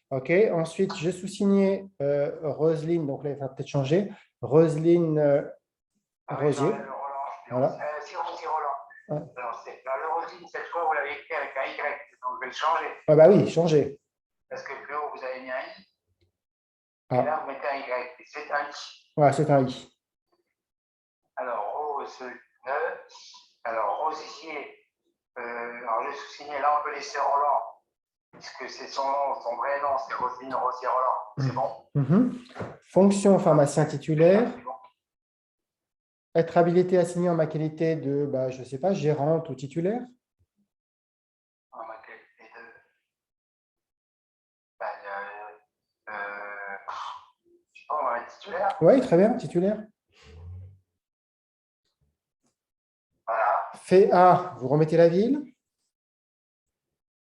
OK. Ensuite, je sous-signais Roselyne, donc là, il va peut-être changer. Roselyne Rosier. Le Roland. Voilà. C'est Roland. Ah. Alors, le Roselyne, cette fois, vous l'avez écrit avec un Y, donc je vais le changer. Ah bah oui, changer. Parce que plus haut, vous avez mis un I. Ah. Et là, vous mettez un Y. Et c'est un I. Voilà, c'est un I. Alors, Rose, alors, Rosier. Alors, je sous-signais, là, on peut laisser Roland. Puisque c'est son nom, son vrai nom, c'est Roselyne Rosier Roland. C'est bon? Fonction pharmacien titulaire. Être habilité à signer en ma qualité de, bah, je ne sais pas, gérante ou titulaire. En ma qualité de. Je sais pas, on va être titulaire. Oui, très bien, titulaire. Voilà. Fait A, vous remettez la ville.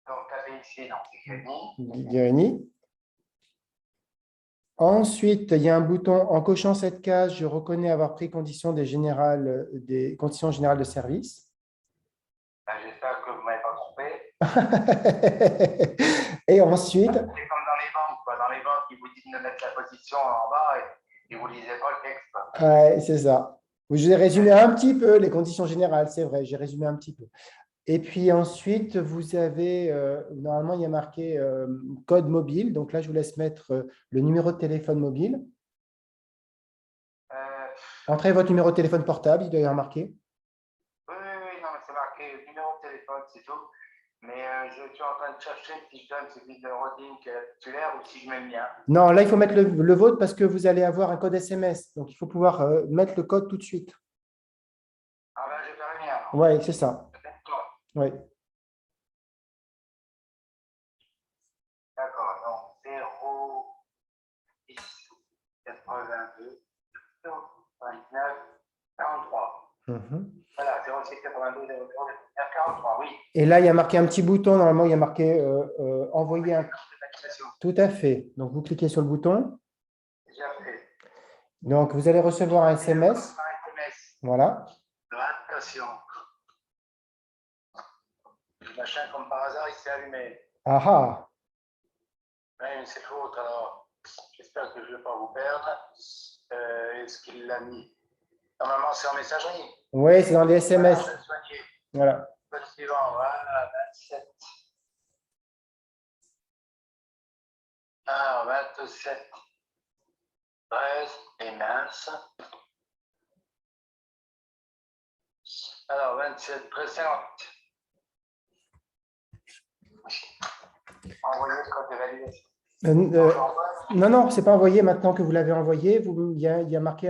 Donc, tapez ici, non, c'est Guérini. Guérini. Ensuite, il y a un bouton en cochant cette case, je reconnais avoir pris conditions des conditions générales de service. J'espère que vous ne m'avez pas trompé. Et ensuite… C'est comme dans les banques, quoi. Dans les banques, ils vous disent de mettre la position en bas et vous ne lisez pas le texte. Ouais, c'est ça. Je vais résumer un petit peu les conditions générales, c'est vrai, j'ai résumé un petit peu. Et puis ensuite, vous avez, normalement, il y a marqué code mobile. Donc là, je vous laisse mettre le numéro de téléphone mobile. Entrez votre numéro de téléphone portable, il doit y avoir marqué. Oui, non, mais c'est marqué numéro de téléphone, c'est tout. Mais je suis en train de chercher si je donne celui de Rodin qui est la titulaire ou si je mets le mien. Non, là, il faut mettre le vôtre parce que vous allez avoir un code SMS. Donc, il faut pouvoir mettre le code tout de suite. Ah ben, je vais faire le mien. Alors. Oui, c'est ça. Oui. D'accord, donc 0, 10, 82, 29, 43. Voilà, 06 82 00 43, oui. Et là, il y a marqué un petit bouton. Normalement, il y a marqué envoyer un. Validation. Tout à fait. Donc, vous cliquez sur le bouton. Déjà fait. Donc, vous allez recevoir un SMS. Voilà. Attention. Le machin, comme par hasard, il s'est allumé. Ah ah. Oui, mais c'est faute, alors. J'espère que je ne vais pas vous perdre. Est-ce qu'il l'a mis? Normalement, c'est en messagerie. Oui, c'est dans les SMS. Voilà. Le suivant, voilà, 27. Alors, 27. 13 et mince. Alors, 27, 13, 50. Envoyer le code de validation. Non, c'est pas envoyé. Maintenant que vous l'avez envoyé, il y a marqué.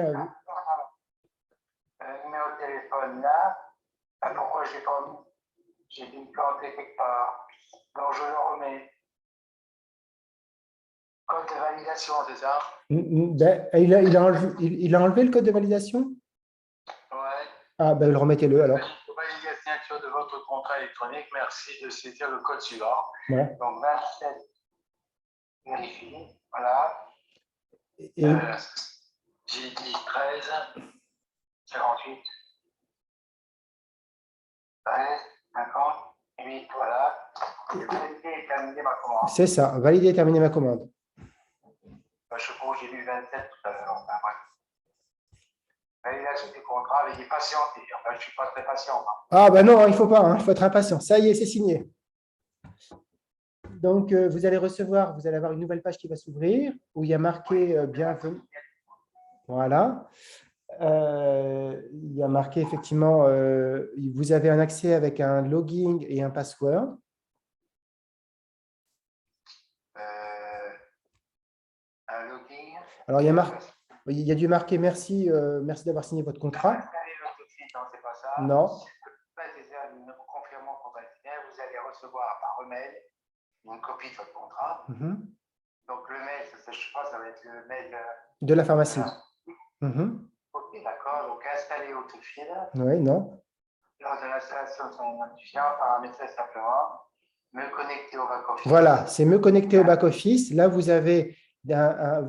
Numéro de téléphone là. Ah, pourquoi j'ai pas mis? J'ai dû me planter quelque part. Donc, je le remets. Code de validation, c'est ça? Ben, il a enlevé le code de validation? Ouais. Ah, ben, remettez-le alors. Valider la signature de votre contrat électronique. Merci de saisir le code suivant. Ouais. Donc, 27. Vérifie. Voilà. J'ai dit 13. 58. 13. 58. Voilà. Valider et terminer ma commande. C'est ça. Valider et terminer ma commande. Je crois que j'ai lu 27 tout à l'heure. Enfin, bref. Validation du contrat, mais il est patienté. Enfin, je ne suis pas très patient. Hein. Ah, ben non, il ne faut pas. Il faut être impatient. Ça y est, c'est signé. Donc, vous allez recevoir, vous allez avoir une nouvelle page qui va s'ouvrir où il y a marqué bienvenue. Voilà. Il y a marqué effectivement, vous avez un accès avec un login et un password. Un login. Alors, il y a dû marquer merci, merci d'avoir signé votre contrat. C'est pas ça. Non. Nous confirmons qu'on va signer. Vous allez recevoir par email une copie de votre contrat. Donc, le mail, je pense, ça va être le mail de la pharmacie. Ok, d'accord. Donc, installer Autofil. Oui, non. Lors de l'installation de son identifiant, paramétrer simplement me connecter au back-office. Voilà, c'est me connecter au back-office. Là, vous avez un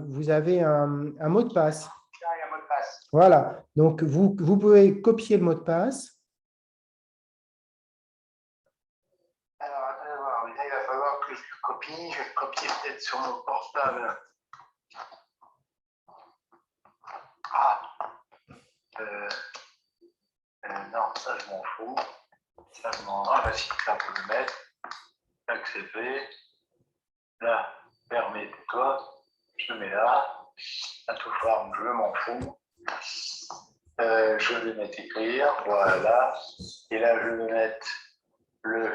mot de passe. Il y a un mot de passe. Voilà. Donc, vous pouvez copier le mot de passe. Alors, attendez voir. Là, il va falloir que je le copie. Je vais le copier peut-être sur mon portable. Ah. Non, ça, je m'en fous. Ça, je m'en... Ah, bah si, ça, on peut le mettre. Accepter. Là, permets-toi. Je le mets là. À toute forme, je m'en fous. Je vais mettre écrire. Voilà. Et là, je vais mettre le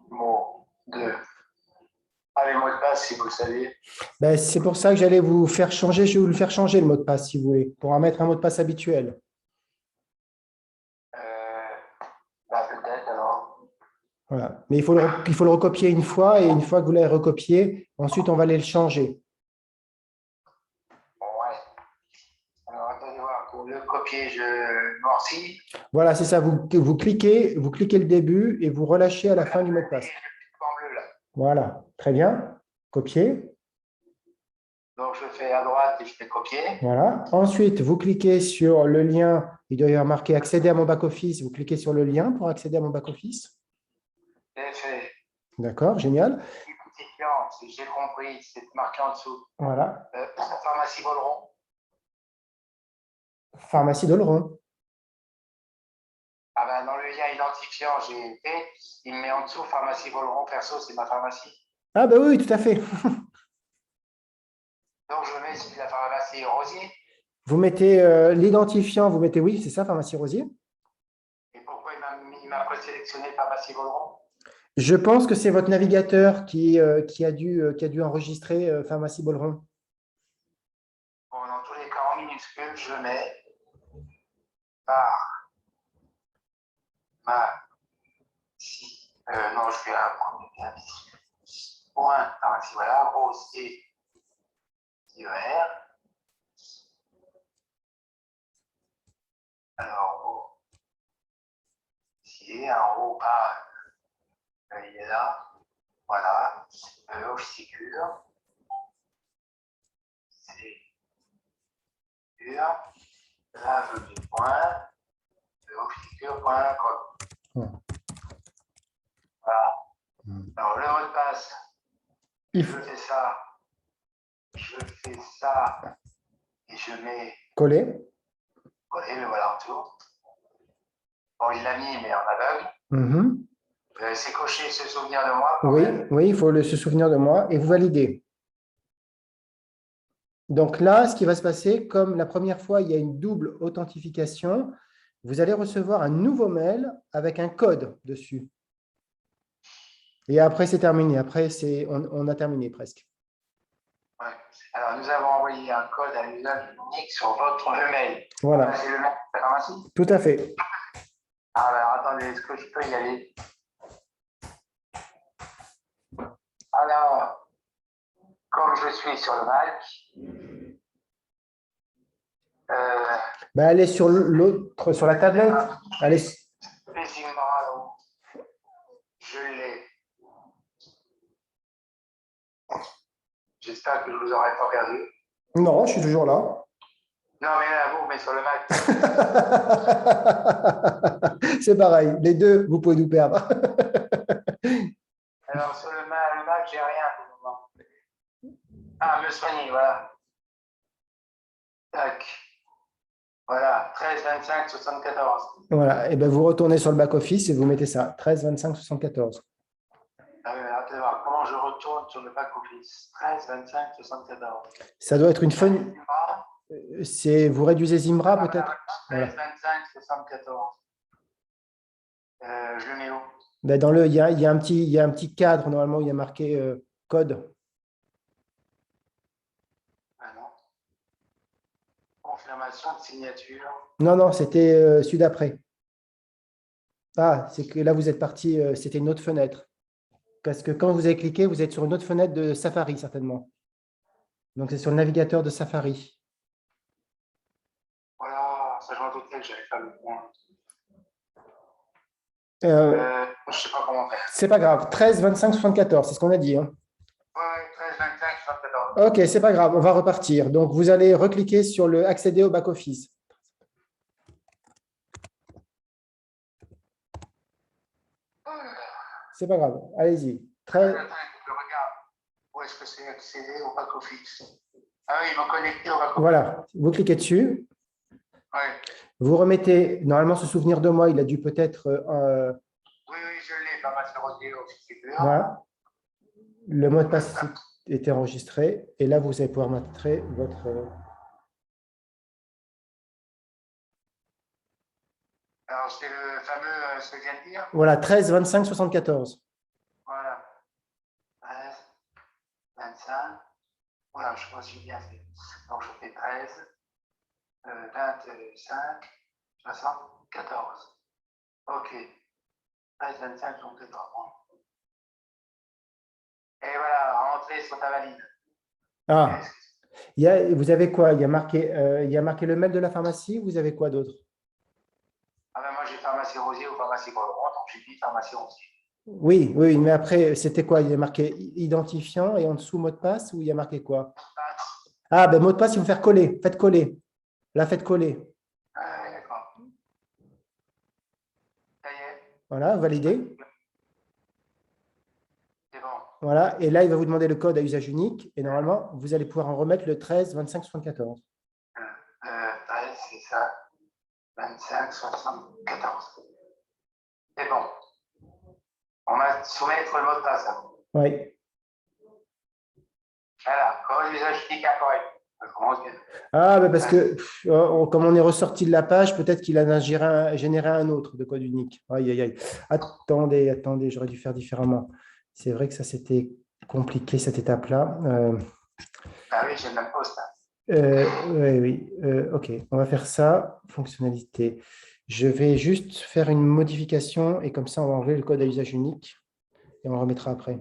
mot de... Ah, les mots de passe, si vous savez. Ben, c'est pour ça que j'allais vous faire changer. Je vais vous le faire changer, le mot de passe, si vous voulez, pour en mettre un mot de passe habituel. Peut-être, alors. Voilà. Mais il faut le recopier une fois, et une fois que vous l'avez recopié, ensuite, on va aller le changer. Ouais. Alors, attendez voir. Pour le copier, je noircis. Voilà, c'est ça. Vous cliquez le début et vous relâchez à la fin du mot de passe. Voilà, très bien. Copier. Donc, je fais à droite et je fais copier. Voilà. Ensuite, vous cliquez sur le lien. Il doit y avoir marqué accéder à mon back-office. Vous cliquez sur le lien pour accéder à mon back-office. C'est fait. D'accord, génial. J'ai compris, c'est marqué en dessous. Voilà. Pharmacie Bolleron. Pharmacie d'Oloron. Ah ben, dans le lien identifiant, j'ai été. Il me met en dessous pharmacie Bolleron. Perso, c'est ma pharmacie. Ah ben oui, tout à fait. Donc, je mets celui de la pharmacie Rosier. Vous mettez l'identifiant, vous mettez oui, c'est ça, Pharmacie Rosier. Et pourquoi il m'a présélectionné Pharmacie Vaudron? Je pense que c'est votre navigateur qui a dû enregistrer Pharmacie Bolleron. Bon, dans tous les cas, en minuscule, je mets par ma si. Non, je vais apprendre bien. Point, Pharmacie, voilà, Rosier, vert. Alors, Rosier, en haut, il est là. Voilà. Officicure. C'est sûr. Lave du point. Officicure.com. Voilà. Alors, le mot de passe. Je fais ça, et je mets Coller. le voilà en tout. Bon, il l'a mis, mais en aveugle. C'est coché, se souvenir de moi. Oui, oui, il faut se souvenir de moi et vous validez. Donc là, ce qui va se passer, comme la première fois, il y a une double authentification, vous allez recevoir un nouveau mail avec un code dessus. Et après, c'est terminé. Après, on a terminé presque. Ouais. Alors, nous avons envoyé un code à l'usage unique sur votre mail. Voilà. C'est le mail de la pharmacie? Tout à fait. Alors, attendez, est-ce que je peux y aller? Alors, comme je suis sur le Mac, Allez sur l'autre, sur la tablette. Allez. Les Imbra, je l'ai. J'espère que je ne vous aurai pas perdu. Non, je suis toujours là. Non, mais là, vous, mais sur le Mac. C'est pareil. Les deux, vous pouvez nous perdre. Alors, sur le Mac, j'ai rien pour le moment. Ah, me soigner, voilà. Tac. Voilà, 13, 25, 74. Voilà. Et bien, vous retournez sur le back-office et vous mettez ça. 13, 25, 74. Ah oui, attendez voir, comment je retourne sur le back-office? 13, 25, 74. Ça doit être une fenêtre. Vous réduisez Zimbra peut-être? 13, 25, 74. Je le mets où? Il y a un petit cadre normalement où il y a marqué code. Ah non. Confirmation de signature. Non, c'était celui d'après. Ah, c'est que là, vous êtes parti, c'était une autre fenêtre. Parce que quand vous avez cliqué, vous êtes sur une autre fenêtre de Safari, certainement. Donc, c'est sur le navigateur de Safari. Voilà, ça je m'en doutais que j'allais faire le point. Je ne sais pas comment faire. C'est pas grave. 13, 25, 74, c'est ce qu'on a dit. Hein. Oui, 13, 25, 74. OK, c'est pas grave, on va repartir. Donc, vous allez recliquer sur le accéder au back-office. C'est pas grave, allez-y. Je regarde. Où est-ce que c'est accéder au back-office? Ah oui, il m'a connecté au back-office. Voilà, vous cliquez dessus. Oui. Vous remettez, normalement, se souvenir de moi, il a dû peut-être… Oui, je l'ai, Pharmacie Rosier au fichier. Voilà. Le mot de passe était enregistré. Et là, vous allez pouvoir mettre votre… Alors, c'est le fameux, ce que je viens de dire? Voilà, 13, 25, 74. Voilà. 13, 25. Voilà, je crois que j'ai bien fait. Donc, je fais 13, 25, 74. OK. 13, 25, 74. Et voilà, rentrée sur ta valide. Ah, vous avez quoi? Il y a marqué le mail de la pharmacie. Vous avez quoi d'autre? Ah ben moi, j'ai Pharmacie Rosier ou Pharmacie Bolleron, donc j'ai dit Pharmacie Rosier. Oui, mais après, c'était quoi? Il y a marqué identifiant et en dessous mot de passe ou il y a marqué quoi? Ah, ben mot de passe, il faut faire coller. Faites coller. Là, faites coller. Ah, d'accord. Ça y est. Voilà, validez. C'est bon. Voilà, et là, il va vous demander le code à usage unique. Et normalement, vous allez pouvoir en remettre le 13, 25, 74. 13, c'est ça. 25, 74. C'est bon. On va soumettre le mot de passe. Oui. Voilà, code d'usage unique incorrect. Ah, ben parce que comme on est ressorti de la page, peut-être qu'il en a généré un autre de code unique. Aïe, aïe, aïe. Attendez, j'aurais dû faire différemment. C'est vrai que ça, c'était compliqué, cette étape-là. Ah oui, j'ai le même poste. Oui, oui. OK, on va faire ça. Fonctionnalité. Je vais juste faire une modification et comme ça, on va enlever le code à usage unique et on le remettra après.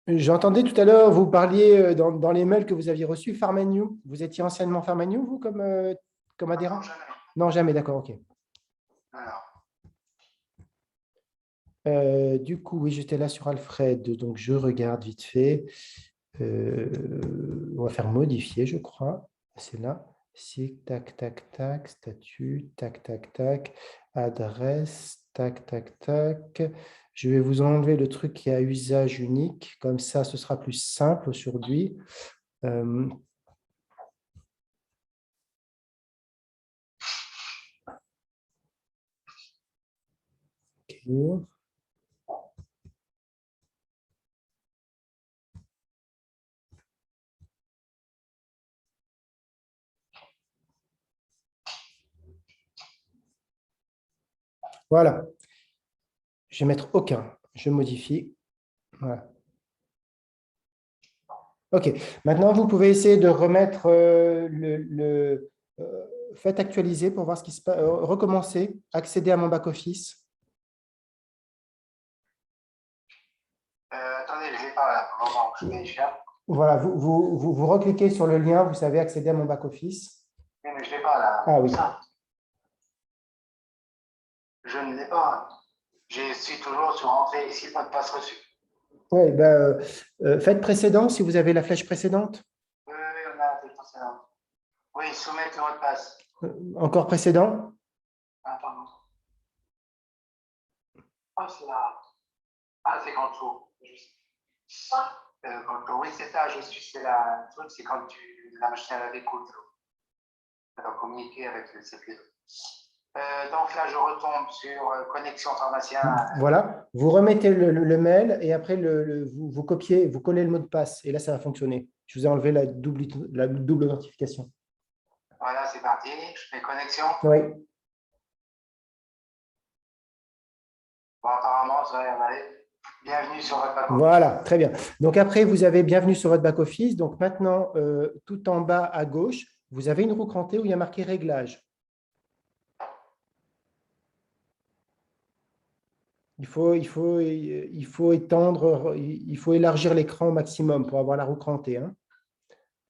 J'entendais tout à l'heure, vous parliez dans les mails que vous aviez reçus, Farmenu. Vous étiez anciennement Farmenu, vous, comme adhérent? Non, jamais. Non, jamais, d'accord, OK. Du coup, oui, j'étais là sur Alfred, donc je regarde vite fait. On va faire modifier, je crois. C'est là. C'est tac, tac, tac, statut, tac, tac, tac, adresse, tac, tac, tac. Je vais vous enlever le truc qui est à usage unique. Comme ça, ce sera plus simple aujourd'hui. OK. Voilà. Je vais mettre aucun. Je modifie. Voilà. OK. Maintenant, vous pouvez essayer de remettre faites actualiser pour voir ce qui se passe. Recommencer. Accéder à mon back-office. Attendez, je ne l'ai pas là. Moment, je vais Voilà. Vous recliquez sur le lien. Vous savez accéder à mon back-office. Oui, mais je ne l'ai pas là. Ah oui. Je ne l'ai pas. Je suis toujours sur entrée ici, mot de passe reçu. Oui, faites précédent si vous avez la flèche précédente. Oui, on a fait précédent. Oui, soumettre le mot de passe. Encore précédent. Ah, pardon. Ah, c'est là. Ah, c'est quand tu. Oui, c'est ça, c'est la truc, c'est quand la machine à laver coule. Alors, communiquer avec le CPU. Donc là, je retombe sur connexion pharmacien. Voilà, vous remettez le mail et après vous copiez, vous collez le mot de passe et là ça va fonctionner. Je vous ai enlevé la double authentification. Voilà, c'est parti. Je fais connexion. Oui. Bon, apparemment, ça va aller. Bienvenue sur votre back-office. Voilà, très bien. Donc après, vous avez bienvenue sur votre back-office. Donc maintenant, tout en bas à gauche, vous avez une roue crantée où il y a marqué réglage. Il faut étendre, il faut élargir l'écran au maximum pour avoir la roue crantée, hein.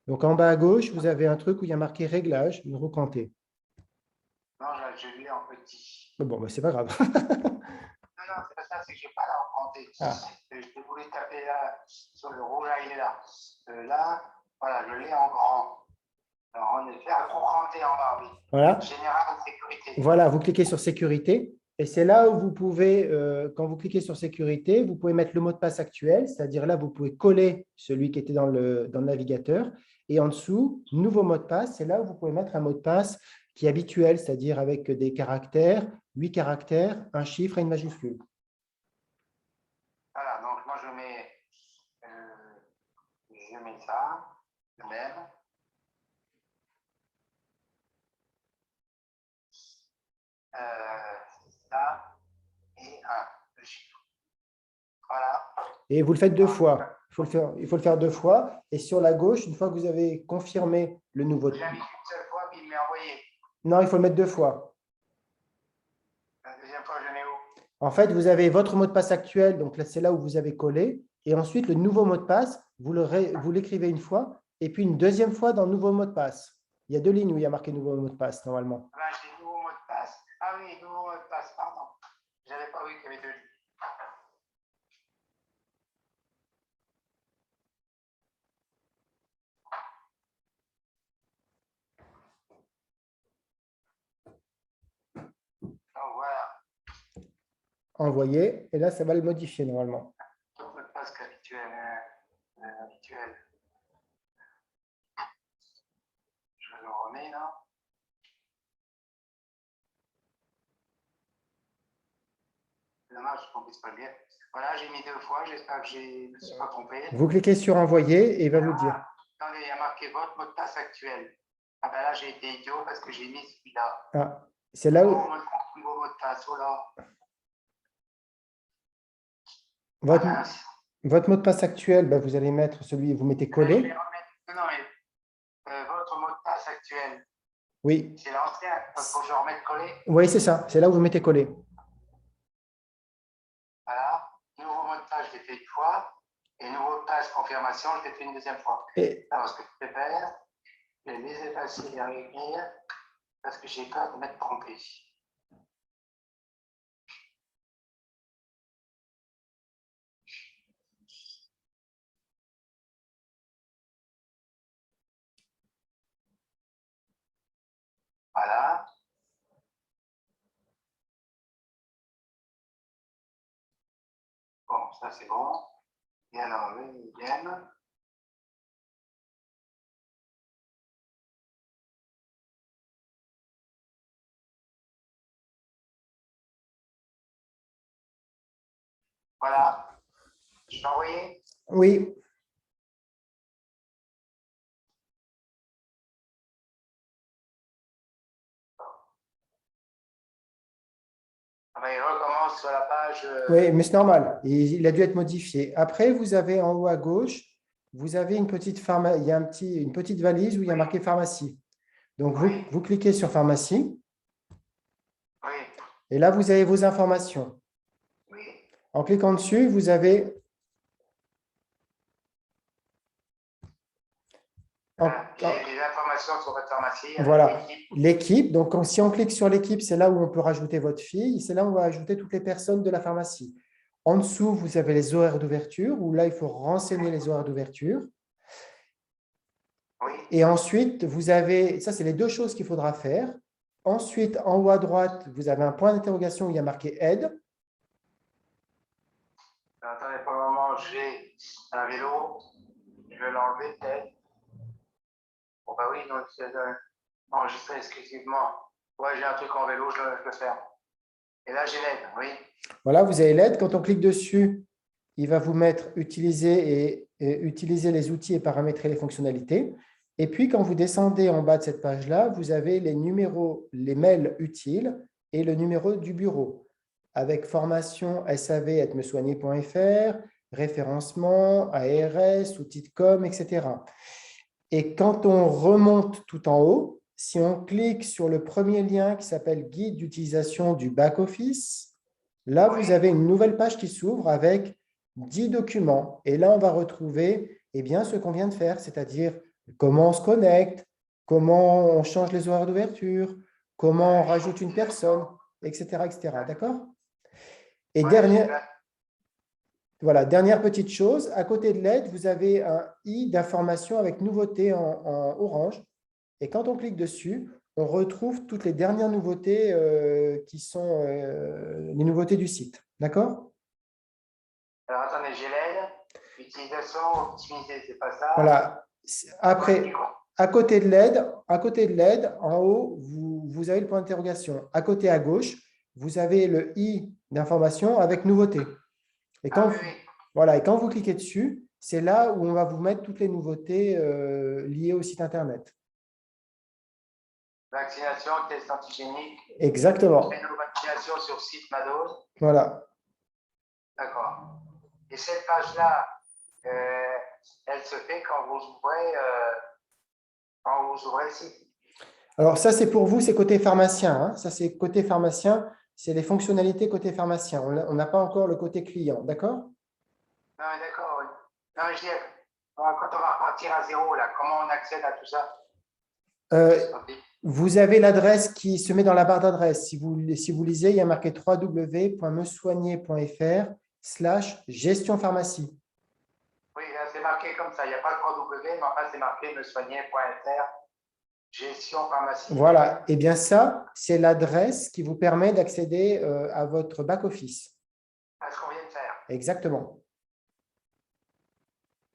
Donc en bas à gauche, vous avez un truc où il y a marqué réglage, une roue crantée. Non, je l'ai en petit. Bon, ben, c'est pas grave. Non, c'est pas ça, c'est que je n'ai pas la rencontrée. Je voulais taper là, sur le rouge, là, il est là. Là, voilà, je l'ai en grand. Alors, on est fait à rencontrer en bas, oui. Voilà. Général sécurité. Voilà, vous cliquez sur sécurité. Et c'est là où vous pouvez, quand vous cliquez sur sécurité, vous pouvez mettre le mot de passe actuel, c'est-à-dire là, vous pouvez coller celui qui était dans le navigateur. Et en dessous, nouveau mot de passe, c'est là où vous pouvez mettre un mot de passe qui est habituel, c'est-à-dire avec des caractères, 8 caractères, un chiffre et une majuscule. Voilà, donc moi je mets ça, le même. Ça et le chiffre. Voilà. Et vous le faites deux fois. Il faut le faire deux fois. Et sur la gauche, une fois que vous avez confirmé le nouveau. J'ai mis une seule fois, puis il m'est envoyé. Non, il faut le mettre deux fois. La deuxième fois, je mets où? En fait, vous avez votre mot de passe actuel, donc là, c'est là où vous avez collé. Et ensuite, le nouveau mot de passe, vous l'écrivez une fois, et puis une deuxième fois dans le nouveau mot de passe. Il y a deux lignes où il y a marqué nouveau mot de passe, normalement. Là, j'ai nouveau mot de passe. Ah oui, nouveau mot de passe, pardon. Je n'avais pas vu qu'il y avait deux lignes. Donc voilà. Envoyer, et là, ça va le modifier normalement. Le mot de passe habituel. Je le remets là. Dommage, je ne pas bien. Voilà, j'ai mis 2 fois, j'espère que je ne me suis pas trompé. Vous cliquez sur envoyer et il va vous dire. Attendez, il y a marqué votre mot de passe actuel. Ah ben là, j'ai été idiot parce que j'ai mis celui-là. Ah, c'est là où Nouveau mot de passe, oh là. votre, Ah, mince. votre mot de passe actuel, ben, vous allez mettre celui, vous mettez coller. Non, mais votre mot de passe actuel, Oui. c'est l'ancien. Il faut que je remette coller. Oui, c'est ça. C'est là où vous mettez coller. Voilà. Nouveau mot de passe, je l'ai fait une fois. Et nouveau mot de passe confirmation, je l'ai fait une deuxième fois. Alors, ce que je vais faire, je vais les effacer et réécrire parce que j'ai peur de m'être trompé. Voilà. Bon, ça c'est bon. Bien enlevé, bien. Voilà. Je l'ai envoyé? Oui. Ah ben, il recommence sur la page. Oui, mais c'est normal. Il a dû être modifié. Après, vous avez en haut à gauche, vous avez une petite il y a une petite valise où il y a marqué pharmacie. Donc, vous cliquez sur pharmacie. Oui. Et là, vous avez vos informations. Oui. En cliquant dessus, vous avez… J'ai les informations sur votre pharmacie. Voilà, l'équipe. Donc, si on clique sur l'équipe, c'est là où on peut rajouter votre fille. C'est là où on va ajouter toutes les personnes de la pharmacie. En dessous, vous avez les horaires d'ouverture, où là, il faut renseigner les horaires d'ouverture. Oui. Et ensuite, vous avez… Ça, c'est les deux choses qu'il faudra faire. Ensuite, en haut à droite, vous avez un point d'interrogation où il y a marqué « Aide ». Attendez, pour le moment, j'ai un vélo. Je vais l'enlever peut-être. Bon, bah oui, donc c'est enregistré exclusivement. Ouais, j'ai un truc en vélo, je le ferme. Et là, j'ai l'aide, oui. Voilà, vous avez l'aide. Quand on clique dessus, il va vous mettre « Utiliser » et utiliser les outils et paramétrer les fonctionnalités. Et puis, quand vous descendez en bas de cette page-là, vous avez les numéros, les mails utiles et le numéro du bureau avec formation sav@mesoigner.fr, référencement, ARS, outils de com, etc. Et quand on remonte tout en haut, si on clique sur le premier lien qui s'appelle « Guide d'utilisation du back-office », là, vous avez une nouvelle page qui s'ouvre avec 10 documents. Et là, on va retrouver ce qu'on vient de faire, c'est-à-dire comment on se connecte, comment on change les horaires d'ouverture, comment on rajoute une personne, etc. etc. D'accord? Et dernière petite chose, à côté de l'aide, vous avez un i d'information avec nouveautés en orange. Et quand on clique dessus, on retrouve toutes les dernières nouveautés qui sont les nouveautés du site. D'accord? Alors, attendez, j'ai l'aide. Utilisation optimisée, c'est pas ça? Voilà. Après, à côté de l'aide, en haut, vous avez le point d'interrogation. À côté à gauche, vous avez le i d'information avec nouveautés. Et quand, et quand vous cliquez dessus, c'est là où on va vous mettre toutes les nouveautés liées au site Internet. Vaccination, test antigénique. Exactement. Vaccination sur site Madose. Voilà. D'accord. Et cette page-là, elle se fait quand vous ouvrez le site. Alors, ça, c'est pour vous, c'est côté pharmacien. Hein. Ça, c'est côté pharmacien. C'est les fonctionnalités côté pharmacien. On n'a pas encore le côté client. D'accord? Non, mais d'accord, oui. Non, mais je dis, quand on va repartir à zéro, là, comment on accède à tout ça? Vous avez l'adresse qui se met dans la barre d'adresse. Si vous lisez, il y a marqué www.mesoigner.fr/gestion pharmacie. Oui, là, c'est marqué comme ça. Il n'y a pas le www, mais enfin, c'est marqué mesoigner.fr, gestion pharmacie. Voilà. Et bien ça, c'est l'adresse qui vous permet d'accéder à votre back-office. À ce qu'on vient de faire. Exactement.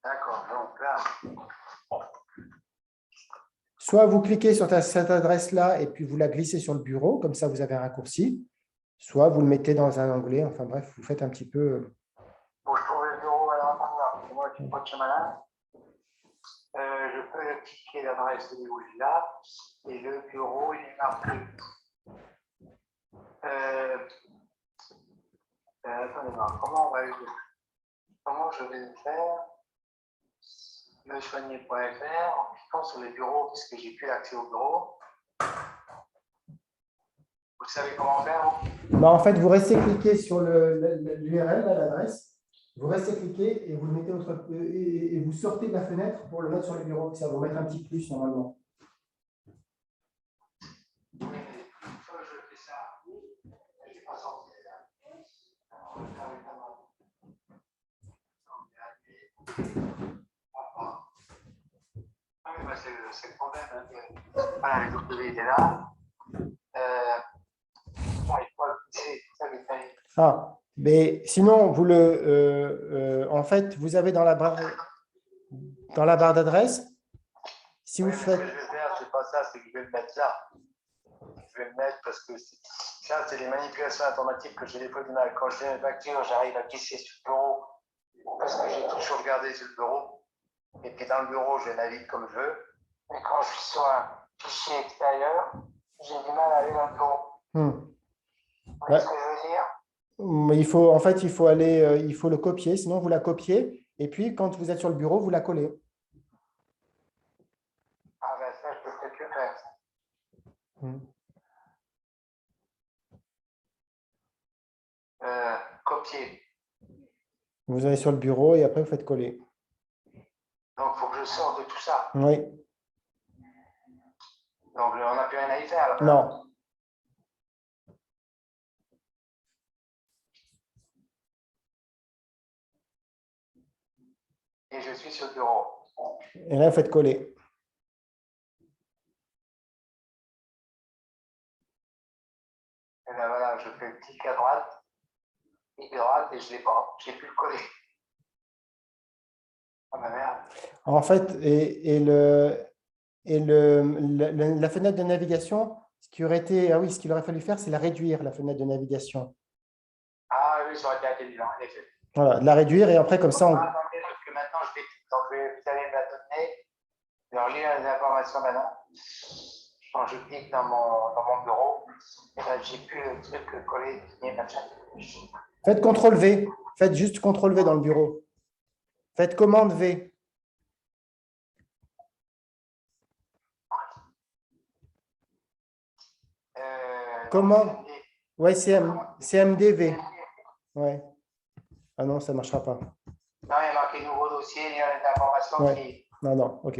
D'accord. Donc là… Soit vous cliquez sur cette adresse-là et puis vous la glissez sur le bureau, comme ça vous avez un raccourci. soit vous le mettez dans un onglet. Enfin bref, vous faites un petit peu… Pour je trouve le bureau, alors maintenant, moi, je suis pas de malin. Je peux cliquer l'adresse de où il est là, et le bureau, il est marqué. Attendez, comment je vais le faire? Mesoigner.fr, en cliquant sur les bureaux, parce que j'ai plus l'accès au bureau. Vous savez comment faire? Bah, en fait, vous restez cliqué sur l'URL, l'adresse. Vous restez cliqué et vous le mettez et vous sortez de la fenêtre pour le mettre sur le bureau. Ça va vous mettre un petit plus normalement. Oui, mais une fois que je fais ça, je n'ai pas sorti là. Alors, on va faire le camarade. Ah oui, bah, c'est le problème. Hein. Voilà, les autres étaient là. J'arrive pas à le pousser, c'est ça le détail. Ah, mais sinon, en fait, vous avez dans la barre d'adresse, si vous Oui, mais faites… ce que je vais faire, c'est pas ça, c'est que je vais le mettre là. Je vais le mettre parce que ça, c'est des manipulations informatiques que j'ai des fois du mal. Quand je fais mes factures, j'arrive à glisser sur le bureau parce que j'ai tout sauvegardé sur le bureau. Et puis dans le bureau, je navigue comme je veux. Mais quand je suis sur un fichier extérieur, j'ai du mal à aller dans le bureau. Vous voyez ce que je veux dire? En fait, il faut le copier, sinon vous la copiez. Et puis, quand vous êtes sur le bureau, vous la collez. Ah ben ça, je peux peut-être le faire. Copier. Vous allez sur le bureau et après, vous faites coller. Donc, il faut que je sorte de tout ça. Oui. Donc, on n'a plus rien à y faire. Là, non. Et je suis sur le bureau. Et là, vous faites coller. Et là, voilà, je fais le clic à droite, et je ne l'ai pas. Je n'ai plus le coller. Ah ma merde. En fait, la fenêtre de navigation, ce qu'il aurait fallu faire, c'est la réduire, la fenêtre de navigation. Ah oui, ça aurait été intelligent, en effet. Voilà, de la réduire et après, comme ça, Attendez, parce que maintenant, donc, vous allez me la donner. Alors, j'ai les informations maintenant. Quand je clique dans mon bureau, et ben, j'ai plus le truc collé, signé, machin. faites CTRL V. Faites juste CTRL V dans le bureau. Faites commande V. Comment? Ouais, CMDV. Ouais. Ah non, ça ne marchera pas. Non, il y a marqué nouveau dossier, il y a l'information qui… Non, ok.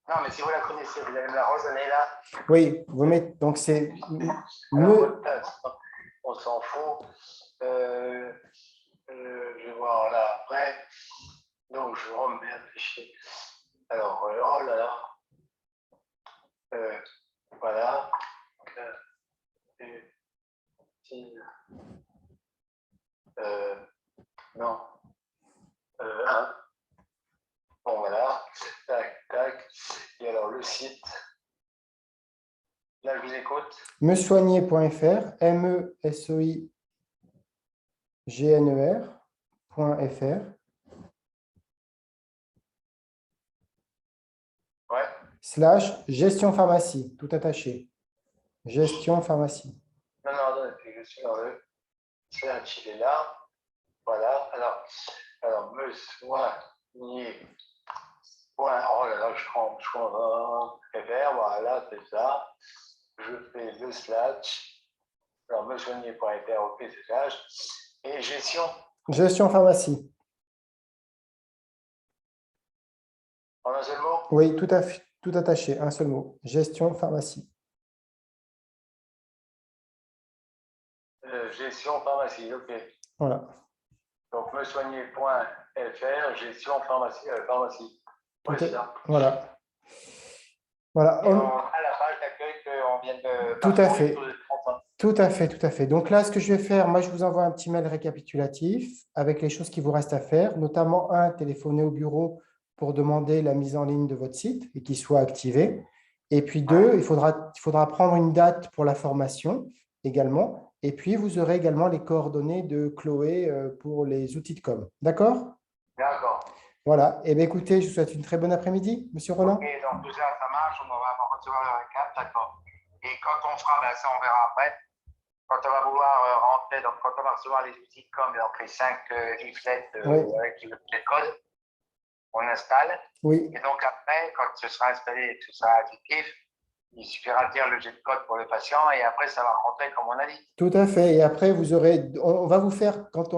Non, mais si vous la connaissez, vous allez me la redonner là. Oui, vous mettez… Donc, c'est… On s'en fout. Je vais voir là après. Donc, je remets un fichier. Alors, oh là là. Voilà. Non. Bon, voilà. Tac, tac. Et alors, le site. Là, je vous écoute. mesoigner.fr, mesoigner.fr. Ouais. / gestion pharmacie, tout attaché. Gestion pharmacie. Non, je suis dans le search, il est là. Voilà. Alors mesoigner. Oh là là, je prends FR, voilà, c'est ça. Je fais le slash. Alors, mesoigner.fr, ok, c'est ça. Et gestion. Gestion pharmacie. En un seul mot? Oui, tout attaché, un seul mot. Gestion pharmacie. Gestion pharmacie, ok. Voilà. Donc, mesoigner.fr, gestion pharmacie. Oui, c'est ça. Voilà. Voilà. Et on a la page d'accueil qu'on vient de… Tout à fait. Tout à fait, tout à fait. Donc là, ce que je vais faire, moi, je vous envoie un petit mail récapitulatif avec les choses qui vous restent à faire, notamment téléphoner au bureau pour demander la mise en ligne de votre site et qu'il soit activé. Et puis 2, il faudra prendre une date pour la formation également Et puis, vous aurez également les coordonnées de Chloé pour les outils de com. D'accord? D'accord. Voilà. Eh bien, écoutez, je vous souhaite une très bonne après-midi, Monsieur Roland. Ok, donc tout ça, ça marche, on va recevoir le récap, d'accord. Et quand on fera, ben, ça on verra après, quand on va vouloir rentrer, donc quand on va recevoir les outils de com, donc les 5 leaflets Oui. avec les codes, on installe. Oui, Et donc après, quand ce sera installé et que ce sera actif, il suffira de dire le jet de code pour le patient et après ça va rentrer comme on a dit. tout à fait. Et après, vous aurez, on va vous faire, quand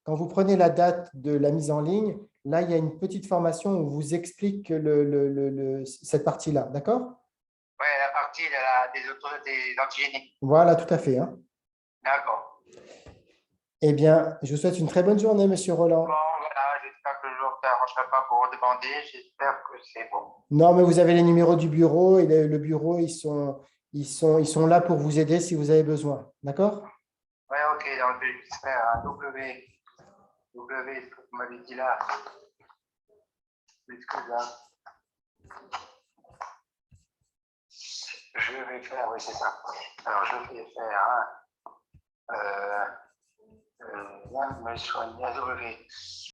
vous prenez la date de la mise en ligne, là, il y a une petite formation où on vous explique cette partie-là. D'accord? Oui, la partie des antigéniques. Voilà, tout à fait, hein. D'accord. Eh bien, je vous souhaite une très bonne journée, Monsieur Roland. Bon, voilà, j'espère que le jour ne t'arrangerai pas pour demander, j'espère que c'est bon. Non, mais vous avez les numéros du bureau et le bureau, ils sont là pour vous aider si vous avez besoin. D'accord? Oui, ok, donc je vais faire un W, ce que vous m'avez dit là. Excuse, hein. Je vais faire, oui, c'est ça. Alors, je vais faire un, me soigner à W.